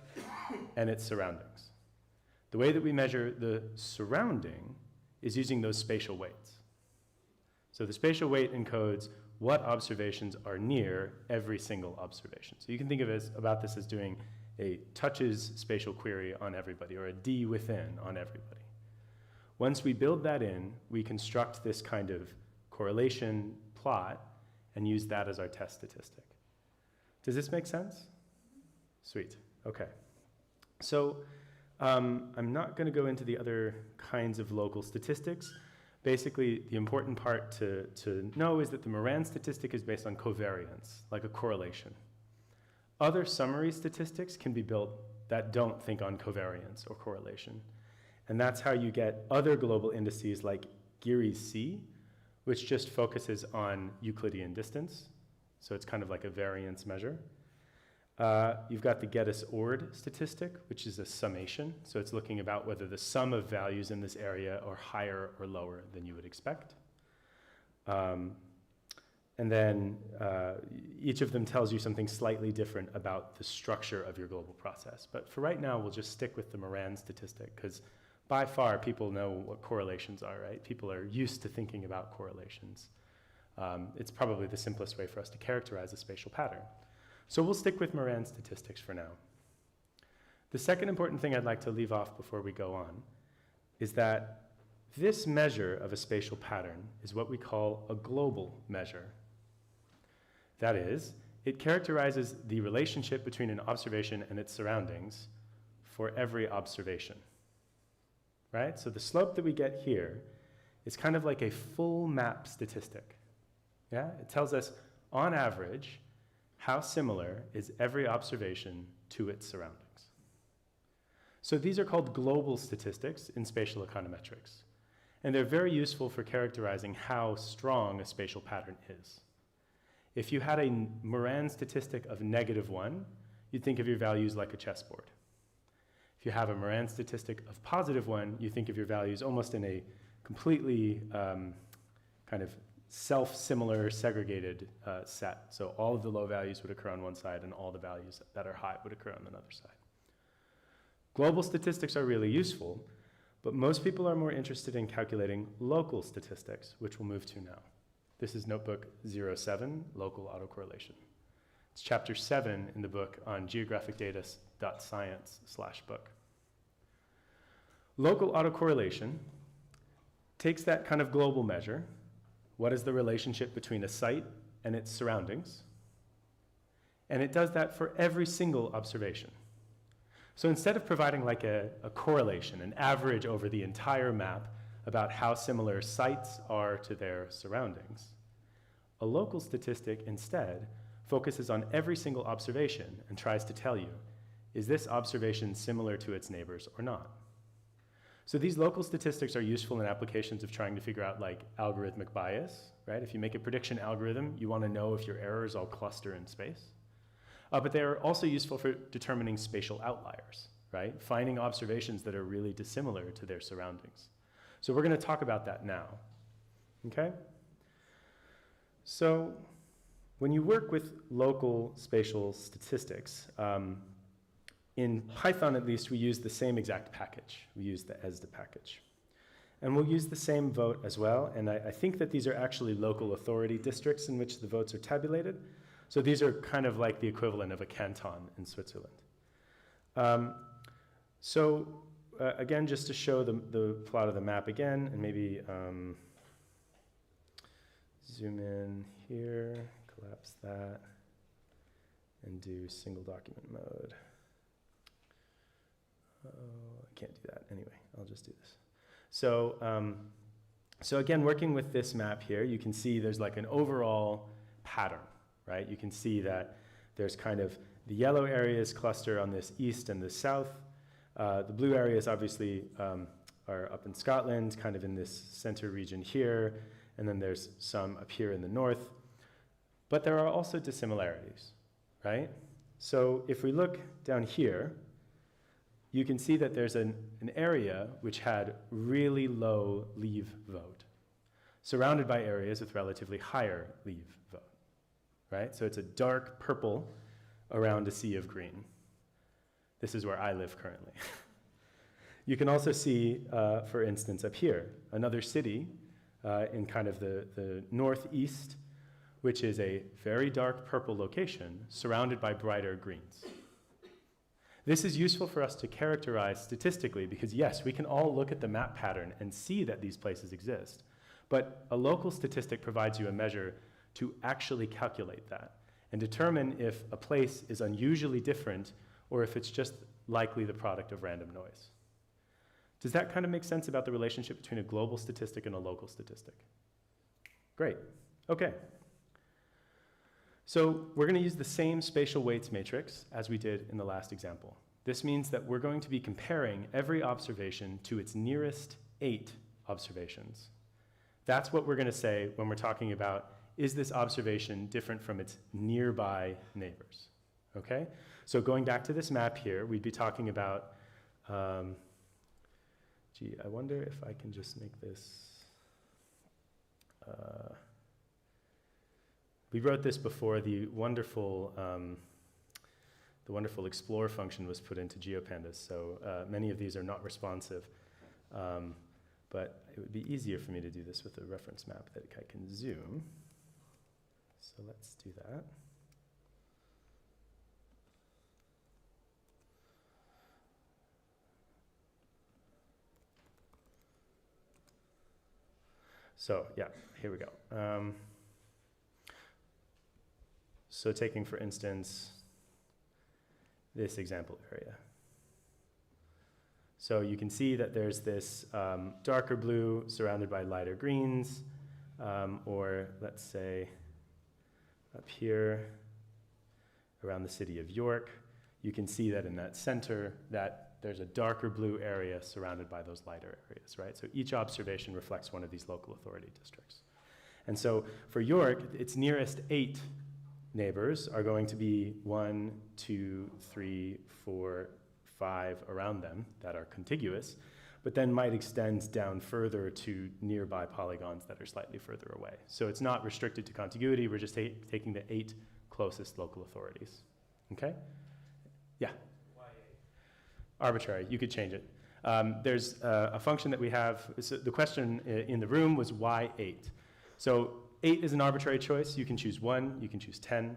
and its surroundings. The way that we measure the surrounding is using those spatial weights. So the spatial weight encodes what observations are near every single observation. So you can think of about this as doing a touches spatial query on everybody, or a D within on everybody. Once we build that in, we construct this kind of correlation plot and use that as our test statistic. Does this make sense? Sweet, okay. So I'm not gonna go into the other kinds of local statistics. Basically, the important part to know is that the Moran statistic is based on covariance, like a correlation. Other summary statistics can be built that don't think on covariance or correlation. And that's how you get other global indices like Geary's C, which just focuses on Euclidean distance. So it's kind of like a variance measure. You've got the Geddes-Ord statistic, which is a summation. So it's looking about whether the sum of values in this area are higher or lower than you would expect. And then each of them tells you something slightly different about the structure of your global process. But for right now, we'll just stick with the Moran statistic, because by far, people know what correlations are, right? People are used to thinking about correlations. It's probably the simplest way for us to characterize a spatial pattern. So we'll stick with Moran statistics for now. The second important thing I'd like to leave off before we go on is that this measure of a spatial pattern is what we call a global measure. That is, it characterizes the relationship between an observation and its surroundings for every observation, right? So the slope that we get here is kind of like a full map statistic, yeah? It tells us, on average, how similar is every observation to its surroundings. So these are called global statistics in spatial econometrics, and they're very useful for characterizing how strong a spatial pattern is. If you had a Moran statistic of -1, you'd think of your values like a chessboard. If you have a Moran statistic of +1, you think of your values almost in a completely kind of self-similar segregated set. So all of the low values would occur on one side and all the values that are high would occur on another side. Global statistics are really useful, but most people are more interested in calculating local statistics, which we'll move to now. This is notebook 07, local autocorrelation. It's chapter 7 in the book on geographicdata.science/book. Local autocorrelation takes that kind of global measure, what is the relationship between a site and its surroundings, and it does that for every single observation. So instead of providing like a correlation, an average over the entire map about how similar sites are to their surroundings, a local statistic instead focuses on every single observation and tries to tell you, is this observation similar to its neighbors or not? So these local statistics are useful in applications of trying to figure out like algorithmic bias, right? If you make a prediction algorithm, you want to know if your errors all cluster in space. But they are also useful for determining spatial outliers, right? Finding observations that are really dissimilar to their surroundings. So we're going to talk about that now, okay? So when you work with local spatial statistics, in Python at least, we use the same exact package. We use the ESDA package. And we'll use the same vote as well, and I think that these are actually local authority districts in which the votes are tabulated. So these are kind of like the equivalent of a canton in Switzerland. Again, just to show the plot of the map again, and maybe zoom in here, collapse that, and do single document mode. I can't do that. Anyway, I'll just do this. So, so again, working with this map here, you can see there's like an overall pattern, right? You can see that there's kind of the yellow areas cluster on this east and the south. The blue areas obviously are up in Scotland, kind of in this center region here, and then there's some up here in the north. But there are also dissimilarities, right? So if we look down here, you can see that there's an area which had really low leave vote, surrounded by areas with relatively higher leave vote, right? So it's a dark purple around a sea of green. This is where I live currently. You can also see, for instance, up here, another city in kind of the northeast, which is a very dark purple location surrounded by brighter greens. This is useful for us to characterize statistically because yes, we can all look at the map pattern and see that these places exist, but a local statistic provides you a measure to actually calculate that and determine if a place is unusually different or if it's just likely the product of random noise. Does that kind of make sense about the relationship between a global statistic and a local statistic? Great, okay. So we're going to use the same spatial weights matrix as we did in the last example. This means that we're going to be comparing every observation to its nearest 8 observations. That's what we're going to say when we're talking about, is this observation different from its nearby neighbors? Okay? So going back to this map here, we'd be talking about, gee, I wonder if I can just make this, we wrote this before the wonderful explore function was put into GeoPandas, so many of these are not responsive, but it would be easier for me to do this with a reference map that I can zoom. So let's do that. So yeah, here we go. So taking, for instance, this example area. So you can see that there's this darker blue surrounded by lighter greens, or let's say up here around the city of York, you can see that in that center that there's a darker blue area surrounded by those lighter areas, right? So each observation reflects one of these local authority districts. And so for York, its nearest 8 neighbors are going to be 1, 2, 3, 4, 5 around them that are contiguous, but then might extend down further to nearby polygons that are slightly further away. So it's not restricted to contiguity, we're just taking the 8 closest local authorities. Okay? Yeah? Why 8? Arbitrary, you could change it. There's a function that we have, so the question in the room was why 8? So 8 is an arbitrary choice. You can choose 1, you can choose 10.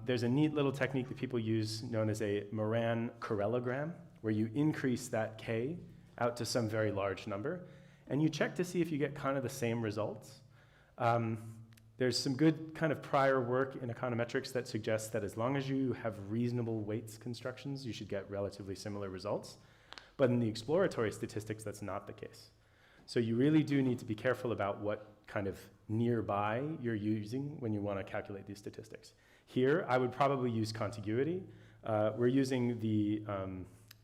There's a neat little technique that people use known as a Moran correlogram, where you increase that k out to some very large number, and you check to see if you get kind of the same results. There's some good kind of prior work in econometrics that suggests that as long as you have reasonable weights constructions, you should get relatively similar results. But in the exploratory statistics, that's not the case. So you really do need to be careful about what kind of nearby you're using when you want to calculate these statistics. Here, I would probably use contiguity. We're using the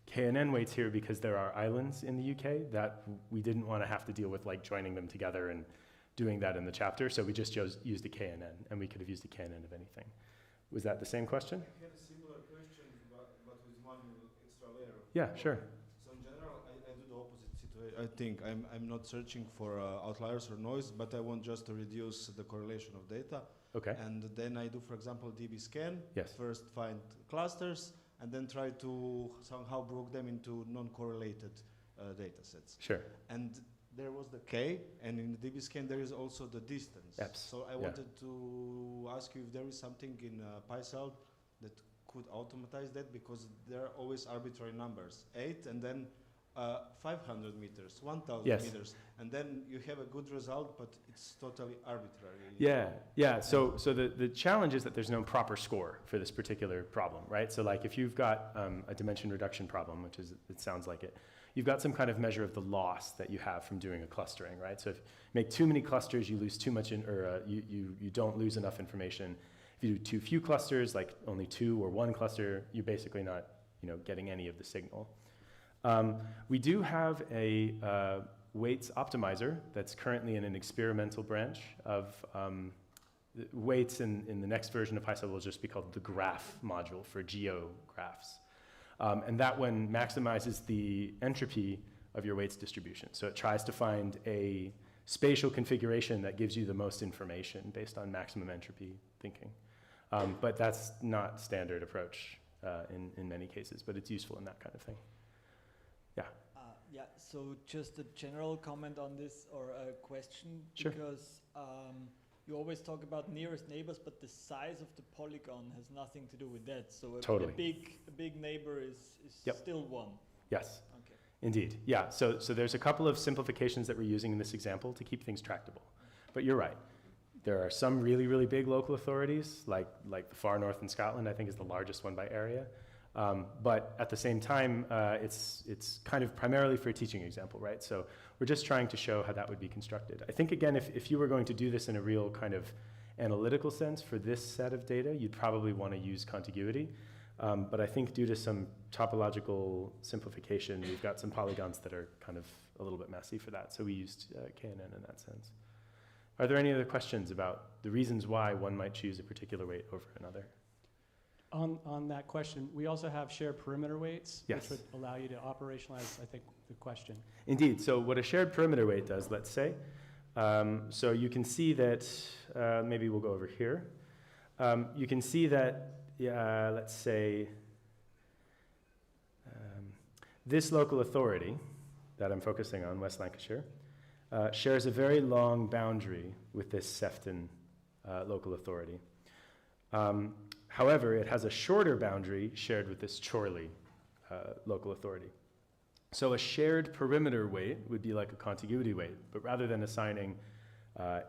KNN weights here because there are islands in the UK that we didn't want to have to deal with, like joining them together and doing that in the chapter, so we just used a KNN, and we could have used a KNN of anything. Was that the same question? I had a similar question, but with one extra layer. Yeah, sure. So in general, I do the opposite situation. I think I'm not searching for outliers or noise, but I want just to reduce the correlation of data. Okay. And then I do, for example, DB scan. Yes. First find clusters, and then try to somehow break them into non-correlated data sets. Sure. And there was the K, and in the DB scan there is also the distance. Yep. So I wanted to ask you if there is something in PySAL that could automatize that, because there are always arbitrary numbers, 8, and then 500 meters, 1,000 Yes. meters, and then you have a good result, but it's totally arbitrary. Yeah. So the challenge is that there's no proper score for this particular problem, right? So like if you've got a dimension reduction problem, which is, it sounds like it, you've got some kind of measure of the loss that you have from doing a clustering, right? So if you make too many clusters, you lose too much, you don't lose enough information. If you do too few clusters, like only 2 or 1 cluster, you're basically not, getting any of the signal. We do have a weights optimizer that's currently in an experimental branch of weights. In the next version of PySAL will just be called the graph module for geographs. And that one maximizes the entropy of your weights distribution. So it tries to find a spatial configuration that gives you the most information based on maximum entropy thinking. But that's not standard approach in many cases, but it's useful in that kind of thing. Yeah, so just a general comment on this, or a question, Sure. because you always talk about nearest neighbors, but the size of the polygon has nothing to do with that. So Totally. a big neighbor is Yep. still 1. Yes, Okay. indeed. Yeah, so there's a couple of simplifications that we're using in this example to keep things tractable. But you're right. There are some really, really big local authorities, like the far north in Scotland, I think is the largest one by area. But at the same time, it's kind of primarily for a teaching example, right? So we're just trying to show how that would be constructed. I think, again, if you were going to do this in a real kind of analytical sense for this set of data, you'd probably want to use contiguity. But I think due to some topological simplification, we've got some polygons that are kind of a little bit messy for that. So we used KNN in that sense. Are there any other questions about the reasons why one might choose a particular weight over another? On that question, we also have shared perimeter weights, Yes. which would allow you to operationalize, I think, the question. Indeed. So what a shared perimeter weight does, let's say, so you can see that, maybe we'll go over here. You can see that, let's say, this local authority that I'm focusing on, West Lancashire, shares a very long boundary with this Sefton local authority. However, it has a shorter boundary shared with this Chorley local authority. So a shared perimeter weight would be like a contiguity weight, but rather than assigning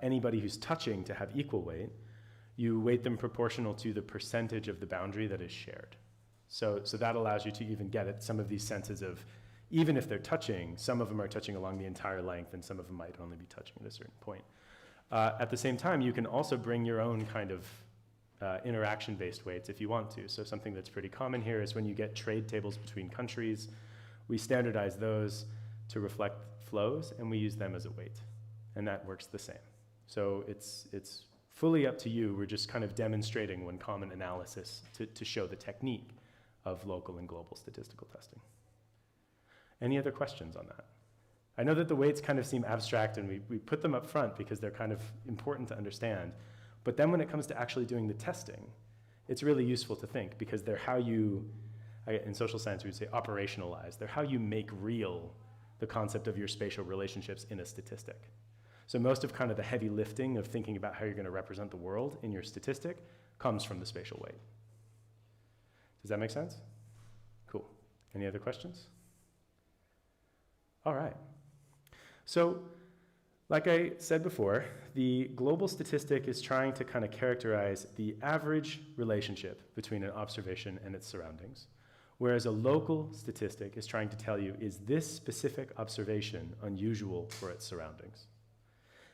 anybody who's touching to have equal weight, you weight them proportional to the percentage of the boundary that is shared. So that allows you to even get at some of these senses of, even if they're touching, some of them are touching along the entire length and some of them might only be touching at a certain point. At the same time, you can also bring your own kind of interaction-based weights if you want to. So something that's pretty common here is when you get trade tables between countries, we standardize those to reflect flows and we use them as a weight. And that works the same. So it's fully up to you. We're just kind of demonstrating one common analysis to show the technique of local and global statistical testing. Any other questions on that? I know that the weights kind of seem abstract and we put them up front because they're kind of important to understand. But then when it comes to actually doing the testing, it's really useful to think because they're how you, in social science we would say operationalize. They're how you make real the concept of your spatial relationships in a statistic. So most of kind of the heavy lifting of thinking about how you're going to represent the world in your statistic comes from the spatial weight. Does that make sense? Cool. Any other questions? All right. So, like I said before, the global statistic is trying to kind of characterize the average relationship between an observation and its surroundings, whereas a local statistic is trying to tell you, is this specific observation unusual for its surroundings?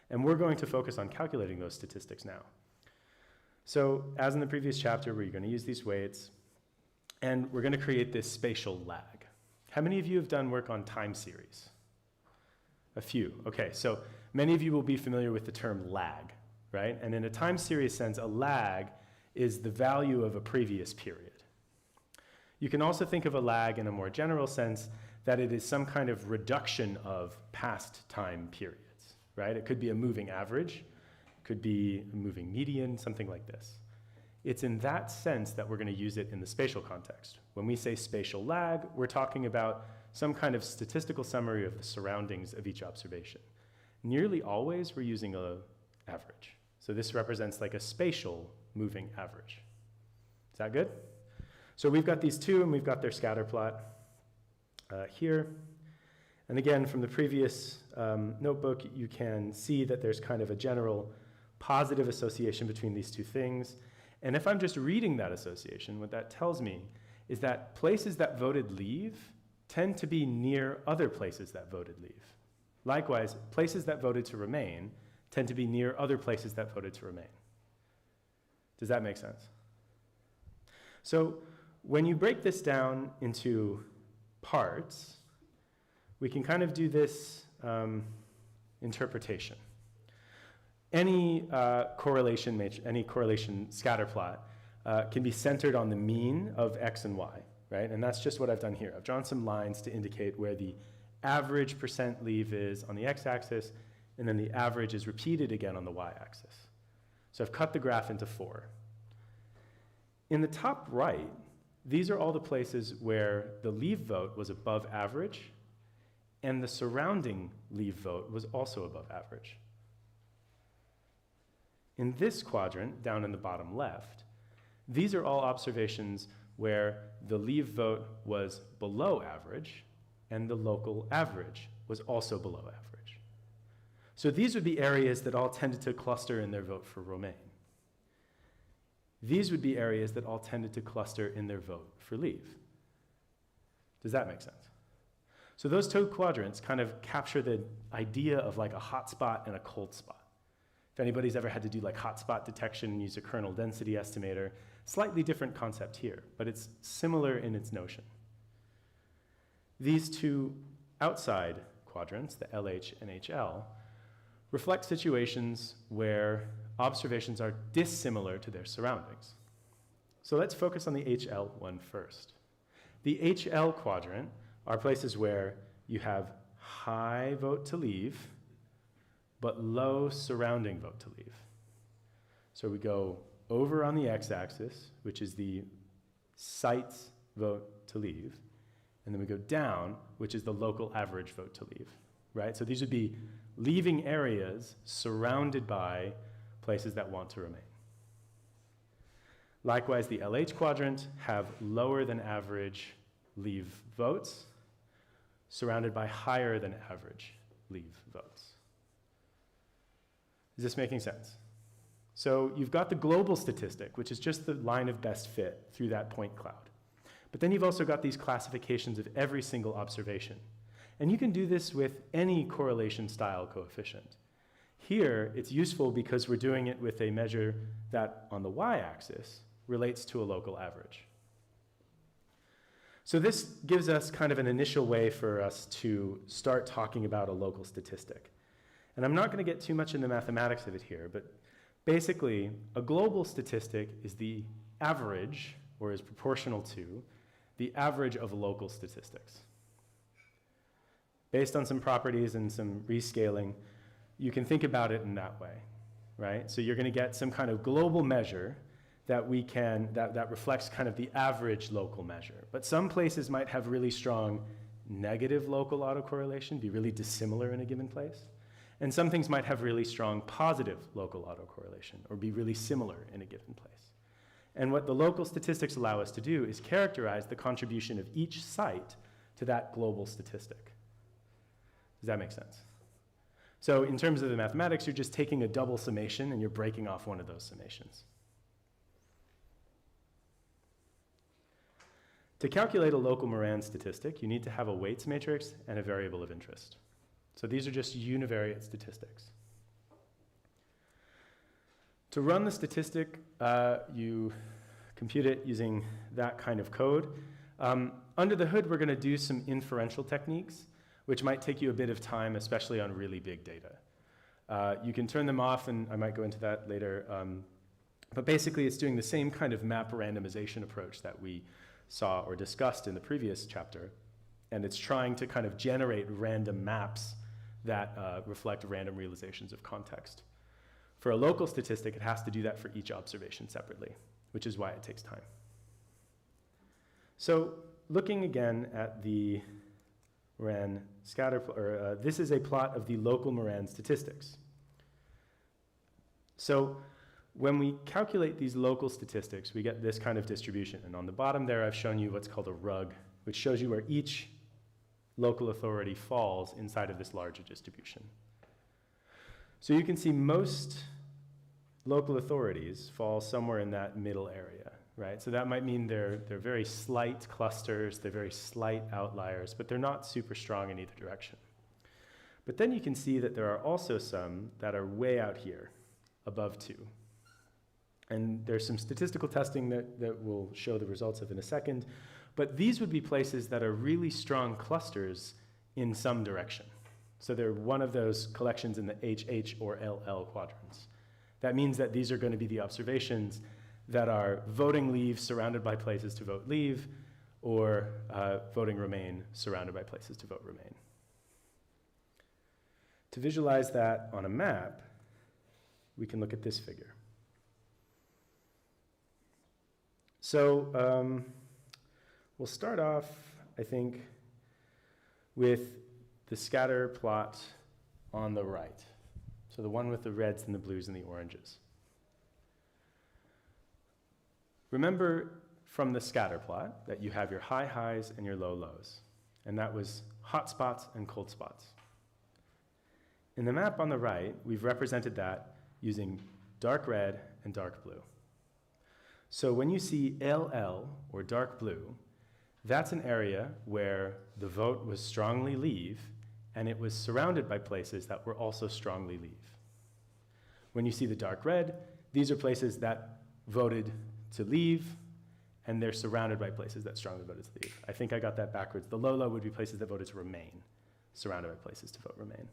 And we're going to focus on calculating those statistics now. So, as in the previous chapter, we're going to use these weights, and we're going to create this spatial lag. How many of you have done work on time series? A few. Okay, so many of you will be familiar with the term lag, right? And in a time series sense, a lag is the value of a previous period. You can also think of a lag in a more general sense that it is some kind of reduction of past time periods, right? It could be a moving average, it could be a moving median, something like this. It's in that sense that we're going to use it in the spatial context. When we say spatial lag, we're talking about some kind of statistical summary of the surroundings of each observation. Nearly always we're using an average. So this represents like a spatial moving average. Is that good? So we've got these two and we've got their scatter plot here. And again, from the previous notebook, you can see that there's kind of a general positive association between these two things. And if I'm just reading that association, what that tells me is that places that voted leave tend to be near other places that voted leave. Likewise, places that voted to remain tend to be near other places that voted to remain. Does that make sense? So when you break this down into parts, we can kind of do this interpretation. Any correlation scatter plot can be centered on the mean of x and y, right? And that's just what I've done here. I've drawn some lines to indicate where the average percent leave is on the x-axis, and then the average is repeated again on the y-axis. So I've cut the graph into 4. In the top right, these are all the places where the leave vote was above average, and the surrounding leave vote was also above average. In this quadrant, down in the bottom left, these are all observations where the leave vote was below average, and the local average was also below average. So these would be areas that all tended to cluster in their vote for Romain. These would be areas that all tended to cluster in their vote for leave. Does that make sense? So those two quadrants kind of capture the idea of like a hot spot and a cold spot. If anybody's ever had to do like hotspot detection and use a kernel density estimator, slightly different concept here, but it's similar in its notion. These two outside quadrants, the LH and HL, reflect situations where observations are dissimilar to their surroundings. So let's focus on the HL one first. The HL quadrant are places where you have high vote to leave, but low surrounding vote to leave. So we go over on the x-axis, which is the site's vote to leave, and then we go down, which is the local average vote to leave, right? So these would be leaving areas surrounded by places that want to remain. Likewise, the LH quadrant have lower than average leave votes, surrounded by higher than average leave votes. Is this making sense? So you've got the global statistic, which is just the line of best fit through that point cloud. But then you've also got these classifications of every single observation. And you can do this with any correlation style coefficient. Here, it's useful because we're doing it with a measure that, on the y-axis, relates to a local average. So this gives us kind of an initial way for us to start talking about a local statistic. And I'm not going to get too much in the mathematics of it here, but basically, a global statistic is the average, or is proportional to, the average of local statistics. Based on some properties and some rescaling, you can think about it in that way, right? So you're going to get some kind of global measure that that reflects kind of the average local measure. But some places might have really strong negative local autocorrelation, be really dissimilar in a given place. And some things might have really strong positive local autocorrelation, or be really similar in a given place. And what the local statistics allow us to do is characterize the contribution of each site to that global statistic. Does that make sense? So in terms of the mathematics, you're just taking a double summation and you're breaking off one of those summations. To calculate a local Moran statistic, you need to have a weights matrix and a variable of interest. So these are just univariate statistics. To run the statistic, you compute it using that kind of code. Under the hood, we're going to do some inferential techniques, which might take you a bit of time, especially on really big data. You can turn them off, and I might go into that later. But basically, it's doing the same kind of map randomization approach that we saw or discussed in the previous chapter. And it's trying to kind of generate random maps that reflect random realizations of context. For a local statistic, it has to do that for each observation separately, which is why it takes time. So looking again at the Moran scatter, this is a plot of the local Moran statistics. So when we calculate these local statistics, we get this kind of distribution. And on the bottom there, I've shown you what's called a rug, which shows you where each local authority falls inside of this larger distribution. So you can see most local authorities fall somewhere in that middle area, right? So that might mean they're very slight clusters, they're very slight outliers, but they're not super strong in either direction. But then you can see that there are also some that are way out here, above 2. And there's some statistical testing that we'll show the results of in a second, but these would be places that are really strong clusters in some direction. So they're one of those collections in the HH or LL quadrants. That means that these are going to be the observations that are voting leave surrounded by places to vote leave, or voting remain surrounded by places to vote remain. To visualize that on a map, we can look at this figure. So we'll start off, I think, with the scatter plot on the right. So the one with the reds and the blues and the oranges. Remember from the scatter plot that you have your high highs and your low lows. And that was hot spots and cold spots. In the map on the right, we've represented that using dark red and dark blue. So when you see LL, or dark blue, that's an area where the vote was strongly leave, and it was surrounded by places that were also strongly leave. When you see the dark red, these are places that voted to leave, and they're surrounded by places that strongly voted to leave. I think I got that backwards. The low would be places that voted to remain, surrounded by places to vote remain.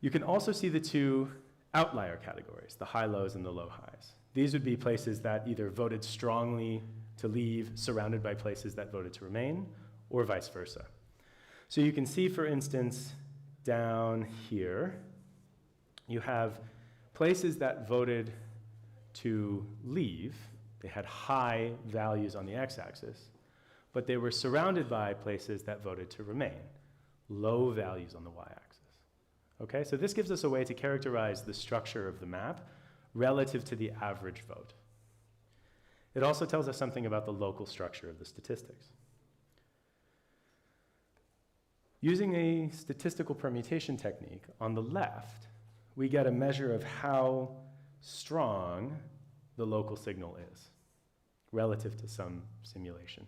You can also see the 2 outlier categories, the high lows and the low highs. These would be places that either voted strongly to leave, surrounded by places that voted to remain, or vice versa. So you can see, for instance, down here, you have places that voted to leave. They had high values on the x-axis, but they were surrounded by places that voted to remain, low values on the y-axis. Okay, so this gives us a way to characterize the structure of the map relative to the average vote. It also tells us something about the local structure of the statistics. Using a statistical permutation technique, on the left, we get a measure of how strong the local signal is relative to some simulation.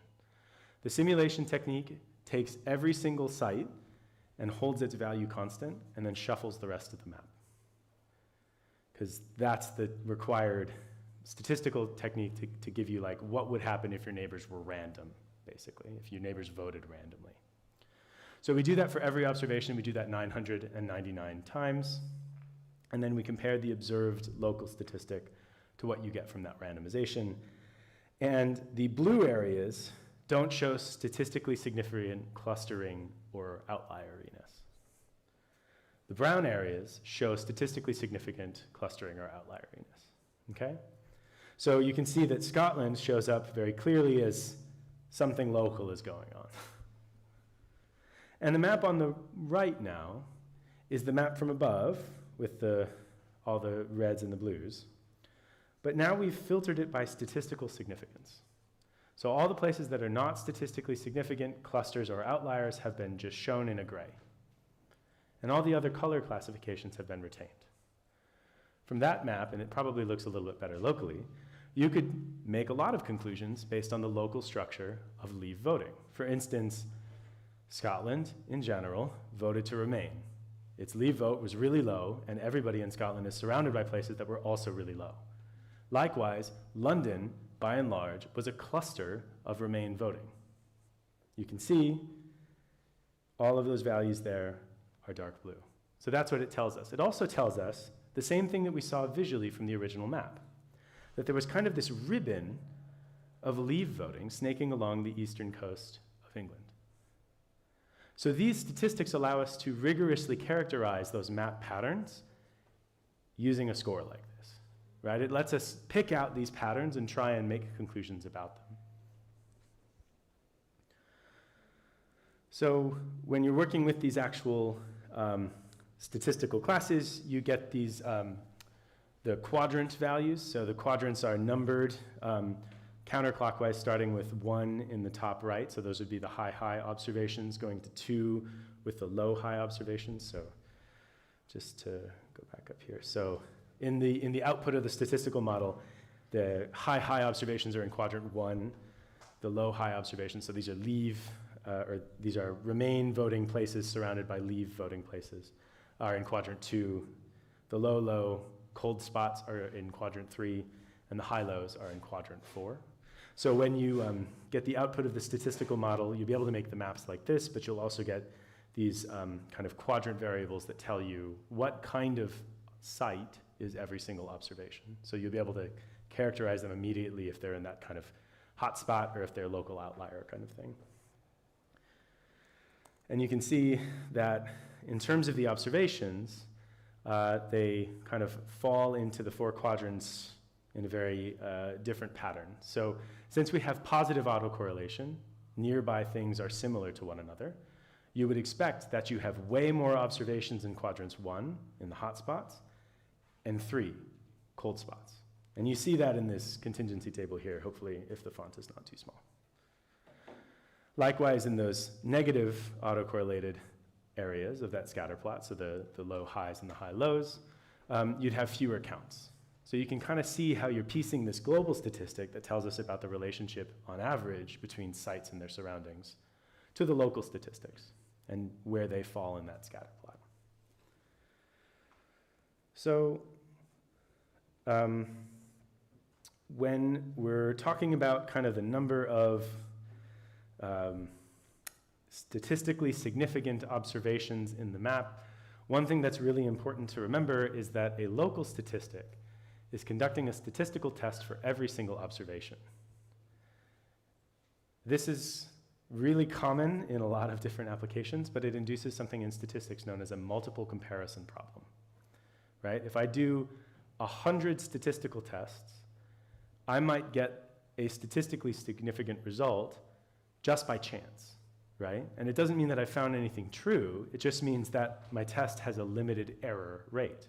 The simulation technique takes every single site and holds its value constant and then shuffles the rest of the map, because that's the required statistical technique to give you like what would happen if your neighbors were random, basically, if your neighbors voted randomly. So we do that for every observation. We do that 999 times. And then we compare the observed local statistic to what you get from that randomization. And the blue areas don't show statistically significant clustering or outlieriness. The brown areas show statistically significant clustering or outlieriness. Okay? So you can see that Scotland shows up very clearly as something local is going on. And the map on the right now is the map from above with all the reds and the blues. But now we've filtered it by statistical significance. So all the places that are not statistically significant clusters or outliers have been just shown in a gray. And all the other color classifications have been retained. From that map, and it probably looks a little bit better locally, you could make a lot of conclusions based on the local structure of leave voting. For instance, Scotland, in general, voted to remain. Its leave vote was really low, and everybody in Scotland is surrounded by places that were also really low. Likewise, London, by and large, was a cluster of remain voting. You can see all of those values there are dark blue. So that's what it tells us. It also tells us the same thing that we saw visually from the original map, that there was kind of this ribbon of leave voting snaking along the eastern coast of England. So these statistics allow us to rigorously characterize those map patterns using a score like this, right? It lets us pick out these patterns and try and make conclusions about them. So when you're working with these actual statistical classes, you get these, the quadrant values. So the quadrants are numbered. counterclockwise, starting with 1 in the top right. So those would be the high observations, going to 2 with the low-high observations. So just to go back up here. So in the output of the statistical model, the high observations are in quadrant 1, the low-high observations, so these are these are remain voting places surrounded by leave voting places, are in quadrant 2. The low cold spots are in quadrant 3, and the high lows are in quadrant 4. So when you get the output of the statistical model, you'll be able to make the maps like this, but you'll also get these kind of quadrant variables that tell you what kind of site is every single observation. So you'll be able to characterize them immediately if they're in that kind of hot spot or if they're a local outlier kind of thing. And you can see that in terms of the observations, they kind of fall into the 4 quadrants in a very different pattern. So since we have positive autocorrelation, nearby things are similar to one another, you would expect that you have way more observations in quadrants 1, in the hot spots, and 3, cold spots. And you see that in this contingency table here, hopefully, if the font is not too small. Likewise, in those negative autocorrelated areas of that scatter plot, so the low highs and the high lows, you'd have fewer counts. So you can kind of see how you're piecing this global statistic that tells us about the relationship on average between sites and their surroundings to the local statistics and where they fall in that scatter plot. So when we're talking about kind of the number of statistically significant observations in the map, one thing that's really important to remember is that a local statistic is conducting a statistical test for every single observation. This is really common in a lot of different applications, but it induces something in statistics known as a multiple comparison problem, right? If I do 100 statistical tests, I might get a statistically significant result just by chance, right? And it doesn't mean that I found anything true, it just means that my test has a limited error rate.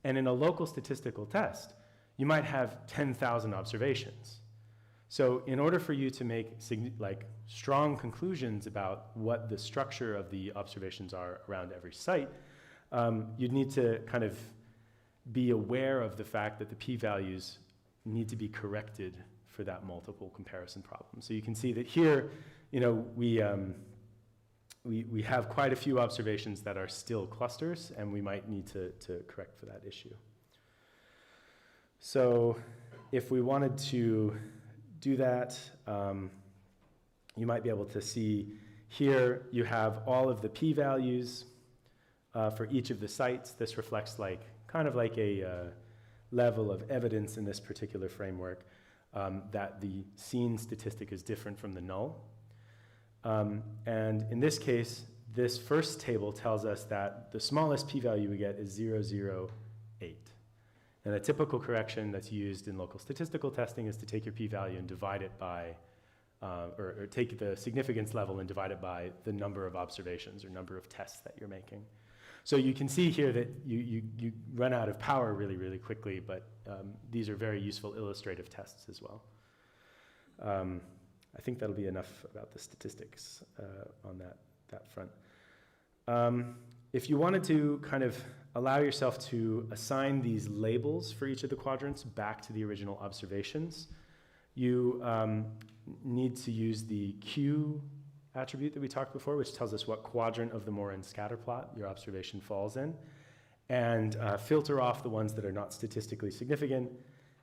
And in a local statistical test, you might have 10,000 observations. So in order for you to make strong conclusions about what the structure of the observations are around every site, you'd need to kind of be aware of the fact that the p-values need to be corrected for that multiple comparison problem. So you can see that here, you know, we have quite a few observations that are still clusters, and we might need to correct for that issue. So if we wanted to do that, you might be able to see here you have all of the p-values for each of the sites. This reflects kind of like a level of evidence in this particular framework that the seen statistic is different from the null. And in this case, this first table tells us that the smallest p-value we get is 0.008. And a typical correction that's used in local statistical testing is to take your p-value and divide it by, or take the significance level and divide it by the number of observations or number of tests that you're making. So you can see here that you run out of power really, really quickly, but these are very useful illustrative tests as well. I think that'll be enough about the statistics on that front. If you wanted to kind of allow yourself to assign these labels for each of the quadrants back to the original observations, you need to use the Q attribute that we talked before, which tells us what quadrant of the Morin scatter plot your observation falls in, and filter off the ones that are not statistically significant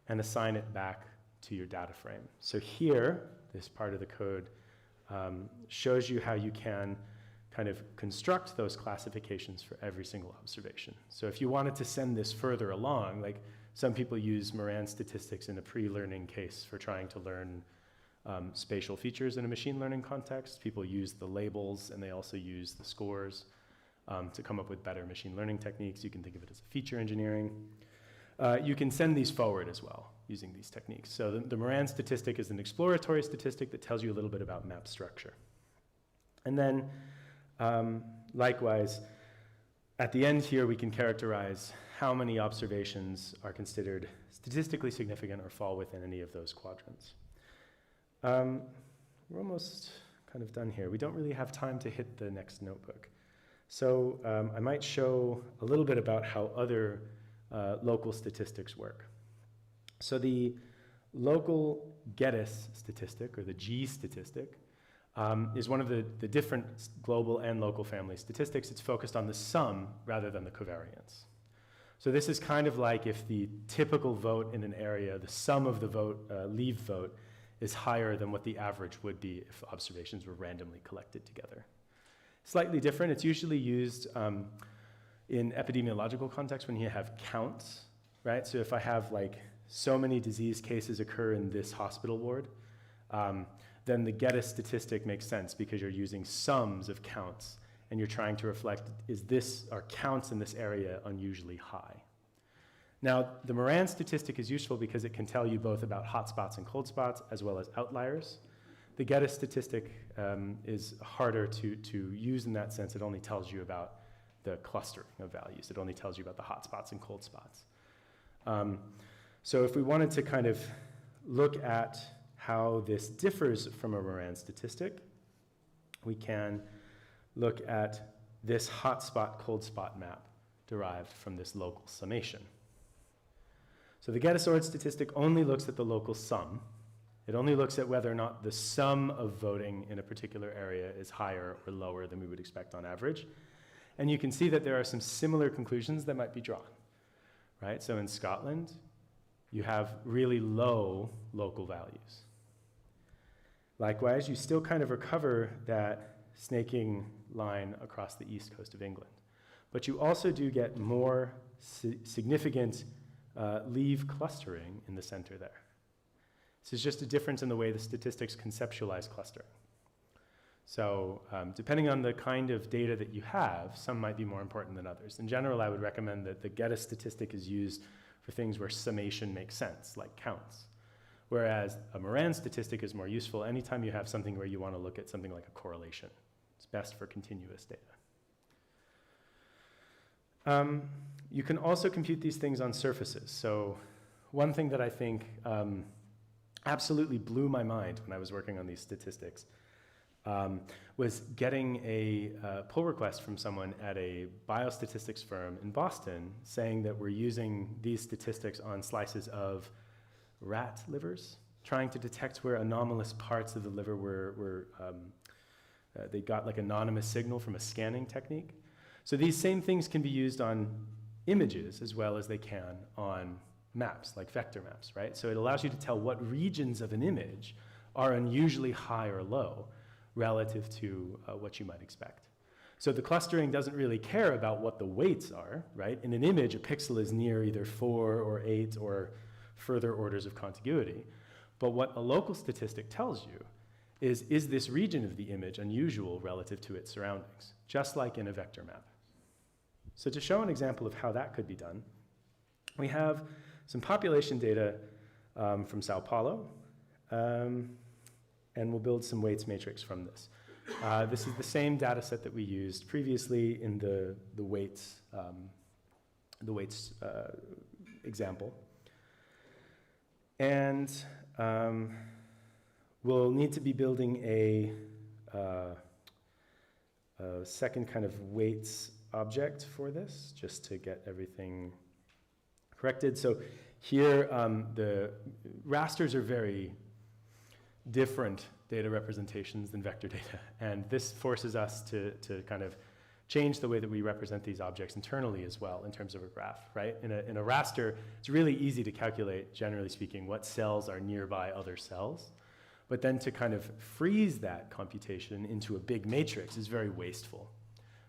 and assign it back to your data frame. So here, this part of the code shows you how you can kind of construct those classifications for every single observation. So if you wanted to send this further along, like some people use Moran statistics in a pre-learning case for trying to learn spatial features in a machine learning context. People use the labels and they also use the scores to come up with better machine learning techniques. You can think of it as a feature engineering. You can send these forward as well using these techniques. So the Moran statistic is an exploratory statistic that tells you a little bit about map structure. And then likewise, at the end here, we can characterize how many observations are considered statistically significant or fall within any of those quadrants. We're almost kind of done here. We don't really have time to hit the next notebook. So I might show a little bit about how other local statistics work. So the local Geddes statistic, or the G statistic, is one of the different global and local family statistics. It's focused on the sum rather than the covariance. So this is kind of like if the typical vote in an area, the sum of the vote, leave vote, is higher than what the average would be if observations were randomly collected together. Slightly different, it's usually used in epidemiological context when you have counts, right? So if I have like so many disease cases occur in this hospital ward, then the Geddes statistic makes sense because you're using sums of counts and you're trying to reflect, are counts in this area unusually high? Now, the Moran statistic is useful because it can tell you both about hotspots and cold spots as well as outliers. The Geddes statistic is harder to use in that sense. It only tells you about the clustering of values. It only tells you about the hotspots and cold spots. So if we wanted to kind of look at how this differs from a Moran statistic, we can look at this hotspot cold spot map derived from this local summation. So the Geddes-Ord statistic only looks at the local sum. It only looks at whether or not the sum of voting in a particular area is higher or lower than we would expect on average. And you can see that there are some similar conclusions that might be drawn, right? So in Scotland, you have really low local values. Likewise, you still kind of recover that snaking line across the east coast of England. But you also do get more significant leave clustering in the center there. This is just a difference in the way the statistics conceptualize clustering. So depending on the kind of data that you have, some might be more important than others. In general, I would recommend that the Geddes statistic is used for things where summation makes sense, like counts. Whereas a Moran statistic is more useful anytime you have something where you want to look at something like a correlation. It's best for continuous data. You can also compute these things on surfaces. So one thing that I think absolutely blew my mind when I was working on these statistics was getting a pull request from someone at a biostatistics firm in Boston saying that we're using these statistics on slices of rat livers, trying to detect where anomalous parts of the liver were they got like anonymous signal from a scanning technique. So these same things can be used on images as well as they can on maps, like vector maps, right? So it allows you to tell what regions of an image are unusually high or low relative to what you might expect. So the clustering doesn't really care about what the weights are, right? In an image, a pixel is near either 4 or 8 or further orders of contiguity. But what a local statistic tells you is this region of the image unusual relative to its surroundings, just like in a vector map. So to show an example of how that could be done, we have some population data from Sao Paulo, and we'll build some weights matrix from this. This is the same data set that we used previously in the weights example. And we'll need to be building a second kind of weights object for this, just to get everything corrected. So here, the rasters are very different data representations than vector data. And this forces us to kind of change the way that we represent these objects internally as well in terms of a graph, right? In a raster, it's really easy to calculate, generally speaking, what cells are nearby other cells. But then to kind of freeze that computation into a big matrix is very wasteful,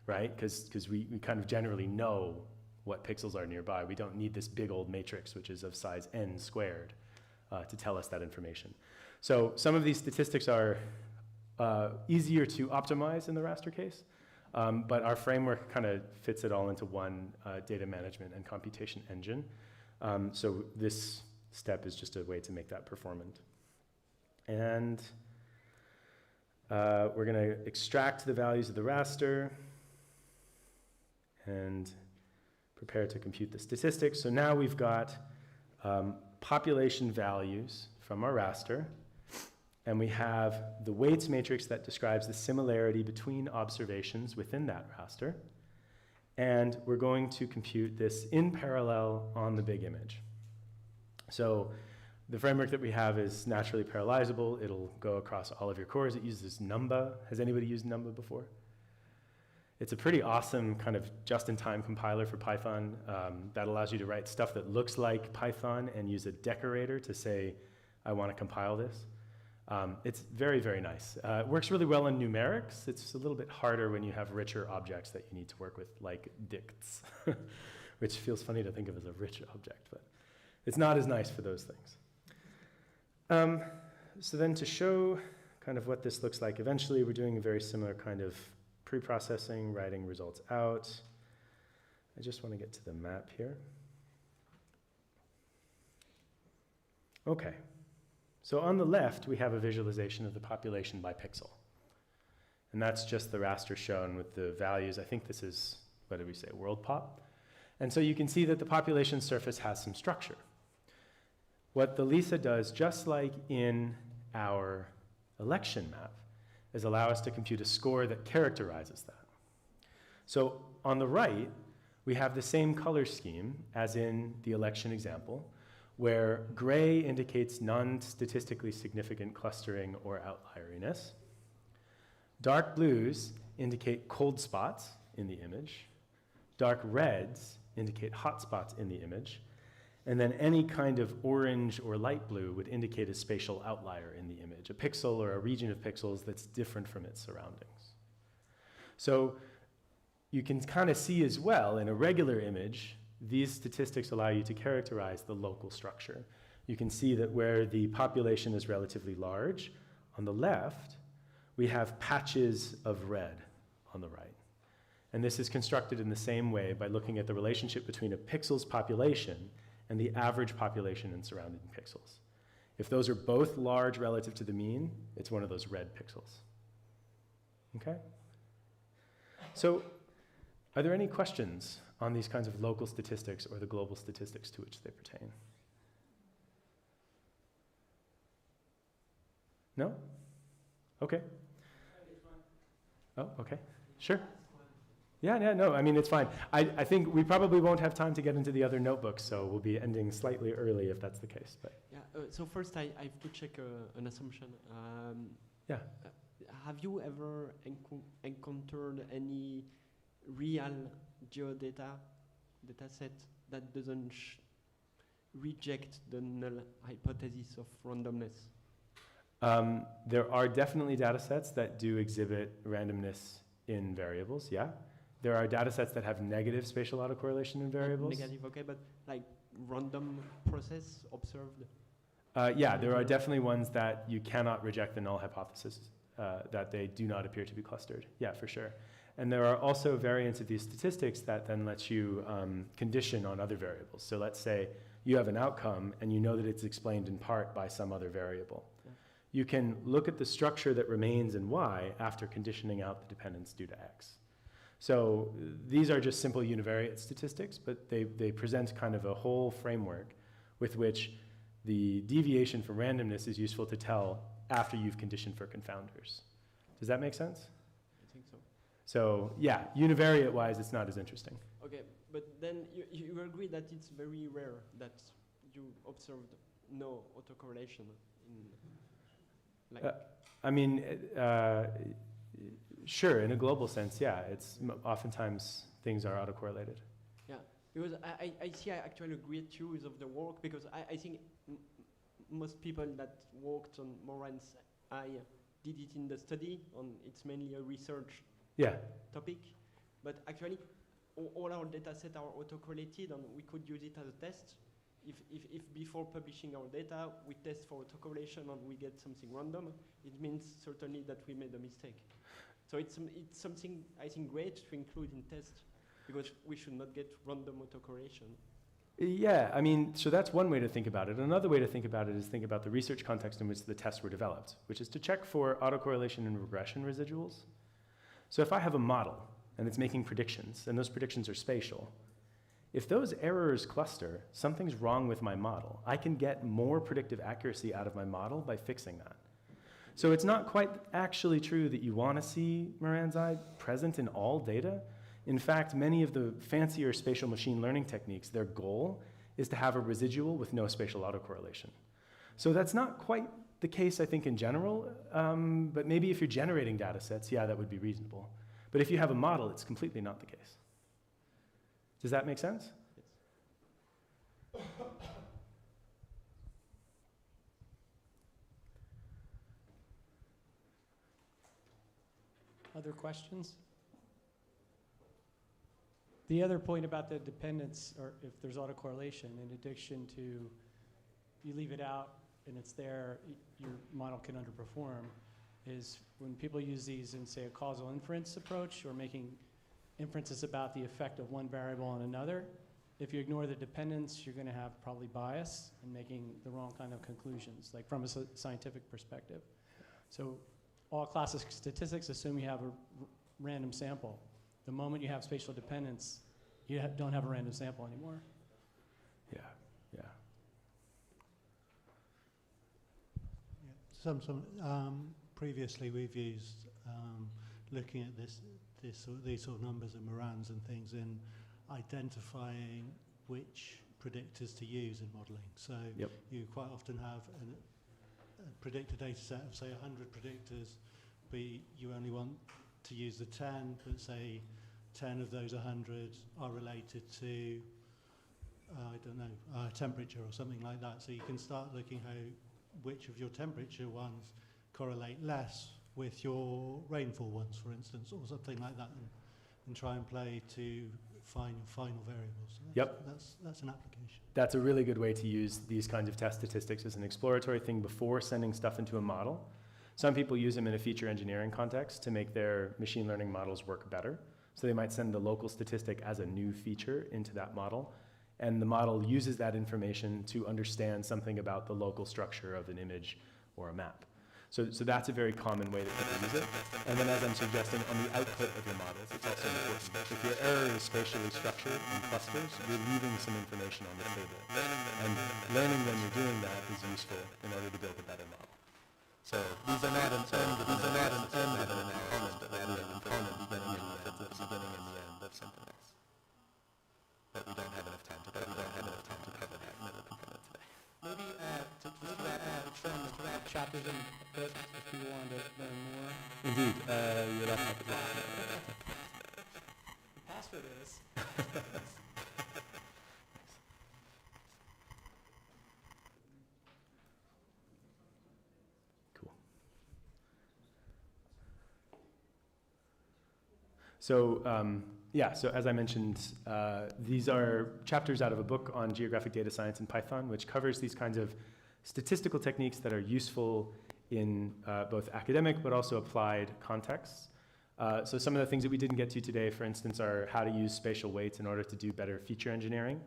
right? Because we kind of generally know what pixels are nearby. We don't need this big old matrix, which is of size n squared, to tell us that information. So some of these statistics are easier to optimize in the raster case, but our framework kind of fits it all into one data management and computation engine. So this step is just a way to make that performant. And we're going to extract the values of the raster and prepare to compute the statistics. So now we've got population values from our raster, and we have the weights matrix that describes the similarity between observations within that raster. And we're going to compute this in parallel on the big image. So the framework that we have is naturally parallelizable. It'll go across all of your cores. It uses Numba. Has anybody used Numba before? It's a pretty awesome kind of just-in-time compiler for Python that allows you to write stuff that looks like Python and use a decorator to say, I want to compile this. It's very, very nice. It works really well in numerics. It's a little bit harder when you have richer objects that you need to work with, like dicts, which feels funny to think of as a rich object, but it's not as nice for those things. So then to show kind of what this looks like, eventually we're doing a very similar kind of pre-processing, writing results out. I just want to get to the map here. Okay. So on the left, we have a visualization of the population by pixel. And that's just the raster shown with the values. I think this is, what did we say, world pop? And so you can see that the population surface has some structure. What the LISA does, just like in our election map, is allow us to compute a score that characterizes that. So on the right, we have the same color scheme as in the election example, where gray indicates non-statistically significant clustering or outlieriness. Dark blues indicate cold spots in the image. Dark reds indicate hot spots in the image. And then any kind of orange or light blue would indicate a spatial outlier in the image, a pixel or a region of pixels that's different from its surroundings. So you can kind of see as well in a regular image, these statistics allow you to characterize the local structure. You can see that where the population is relatively large, on the left, we have patches of red on the right. And this is constructed in the same way by looking at the relationship between a pixel's population and the average population in surrounding pixels. If those are both large relative to the mean, it's one of those red pixels. Okay? So, are there any questions on these kinds of local statistics or the global statistics to which they pertain? No? Okay. Oh, okay. Sure. Yeah, no, I mean, it's fine. I think we probably won't have time to get into the other notebooks, so we'll be ending slightly early if that's the case. But Yeah, so first I have to check an assumption. Yeah. Have you ever encountered any real geodata dataset that doesn't reject the null hypothesis of randomness? There are definitely data sets that do exhibit randomness in variables, yeah. There are data sets that have negative spatial autocorrelation in variables. Negative, okay, but like random process observed? Yeah, there are definitely ones that you cannot reject the null hypothesis, that they do not appear to be clustered. Yeah, for sure. And there are also variants of these statistics that then lets you condition on other variables. So let's say you have an outcome and you know that it's explained in part by some other variable. Yeah. You can look at the structure that remains in Y after conditioning out the dependence due to X. So these are just simple univariate statistics, but they present kind of a whole framework with which the deviation from randomness is useful to tell after you've conditioned for confounders. Does that make sense? I think so. So yeah, univariate-wise, it's not as interesting. Okay, but then you agree that it's very rare that you observed no autocorrelation in, like... I mean, sure, in a global sense, yeah, it's oftentimes things are autocorrelated. Yeah, because I see actually a great use of the work, because I think most people that worked on Moran's I did it in the study, it's mainly a research topic, but actually all our data sets are autocorrelated and we could use it as a test. If before publishing our data we test for autocorrelation and we get something random, it means certainly that we made a mistake. So it's something I think great to include in test, because we should not get random autocorrelation. Yeah, I mean, so that's one way to think about it. Another way to think about it is think about the research context in which the tests were developed, which is to check for autocorrelation and regression residuals. So if I have a model and it's making predictions, and those predictions are spatial, if those errors cluster, something's wrong with my model. I can get more predictive accuracy out of my model by fixing that. So it's not quite actually true that you want to see Moran's eye present in all data. In fact, many of the fancier spatial machine learning techniques, their goal is to have a residual with no spatial autocorrelation. So that's not quite the case, I think, in general, but maybe if you're generating data sets, yeah, that would be reasonable. But if you have a model, it's completely not the case. Does that make sense? Other questions? The other point about the dependence, or if there's autocorrelation, in addition to you leave it out and it's there, your model can underperform, is when people use these in, say, a causal inference approach or making inferences about the effect of one variable on another, if you ignore the dependence, you're going to have probably bias and making the wrong kind of conclusions, like from a scientific perspective. So all classic statistics assume you have a random sample. The moment you have spatial dependence, you don't have a random sample anymore. Yeah, yeah. Previously we've used looking at these sort of numbers of Morans and things in identifying which predictors to use in modeling. So you quite often have a predictor data set of, say, 100 predictors, but you only want to use the 10, but say 10 of those 100 are related to, I don't know, temperature or something like that. So you can start looking which of your temperature ones correlate less with your rainfall ones, for instance, or something like that, and try and play to find your final variables. So that's an application. That's a really good way to use these kinds of test statistics as an exploratory thing before sending stuff into a model. Some people use them in a feature engineering context to make their machine learning models work better. So they might send the local statistic as a new feature into that model, and the model uses that information to understand something about the local structure of an image or a map. So that's a very common way that people use it. And then, as I'm suggesting, on the output of your models, it's also important. If your error is spatially structured in clusters, you're leaving some information on the table. And learning when you're doing that is useful in order to build a better model. So these are not an end component of any component beginning and the end of something else. But we don't have enough time to cover that middle component today. Maybe from the chapters in the book, if people wanted to learn more. Indeed, you'll have to Pass for this. Cool. So, so as I mentioned, these are chapters out of a book on geographic data science in Python, which covers these kinds of statistical techniques that are useful in both academic but also applied contexts. So some of the things that we didn't get to today, for instance, are how to use spatial weights in order to do better feature engineering,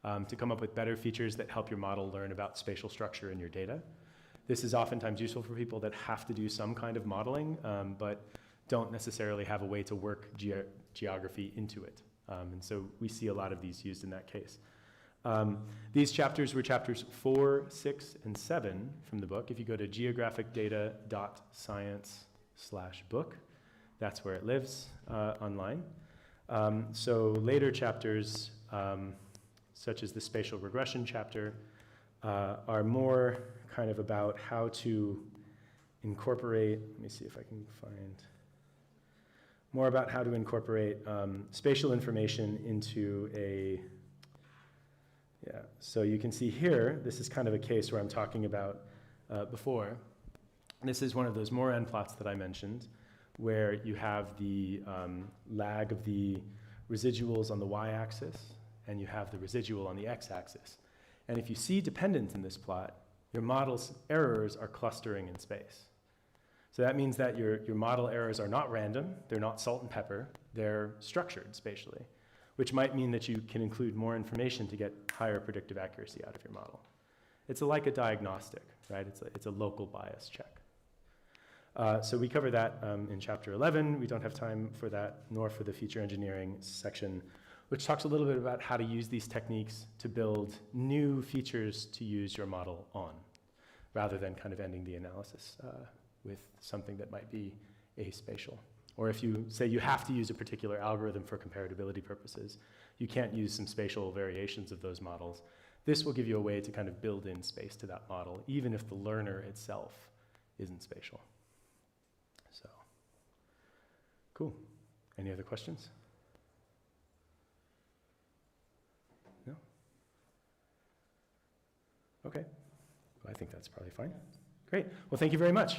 to come up with better features that help your model learn about spatial structure in your data. This is oftentimes useful for people that have to do some kind of modeling, but don't necessarily have a way to work geography into it. And so we see a lot of these used in that case. These chapters were chapters 4, 6, and 7 from the book. If you go to geographicdata.science/book, that's where it lives online. So later chapters, such as the spatial regression chapter, are more kind of about how to incorporate, let me see if I can find, more about how to incorporate spatial information into so you can see here, this is kind of a case where I'm talking about before. This is one of those Moran plots that I mentioned, where you have the lag of the residuals on the y-axis, and you have the residual on the x-axis. And if you see dependence in this plot, your model's errors are clustering in space. So that means that your model errors are not random, they're not salt and pepper, they're structured spatially, which might mean that you can include more information to get higher predictive accuracy out of your model. It's like a diagnostic, right? It's a local bias check. So we cover that in chapter 11. We don't have time for that, nor for the feature engineering section, which talks a little bit about how to use these techniques to build new features to use your model on, rather than kind of ending the analysis with something that might be aspatial. Or if you say you have to use a particular algorithm for comparability purposes, you can't use some spatial variations of those models. This will give you a way to kind of build in space to that model, even if the learner itself isn't spatial. So, cool. Any other questions? No? Okay. Well, I think that's probably fine. Great. Well, thank you very much.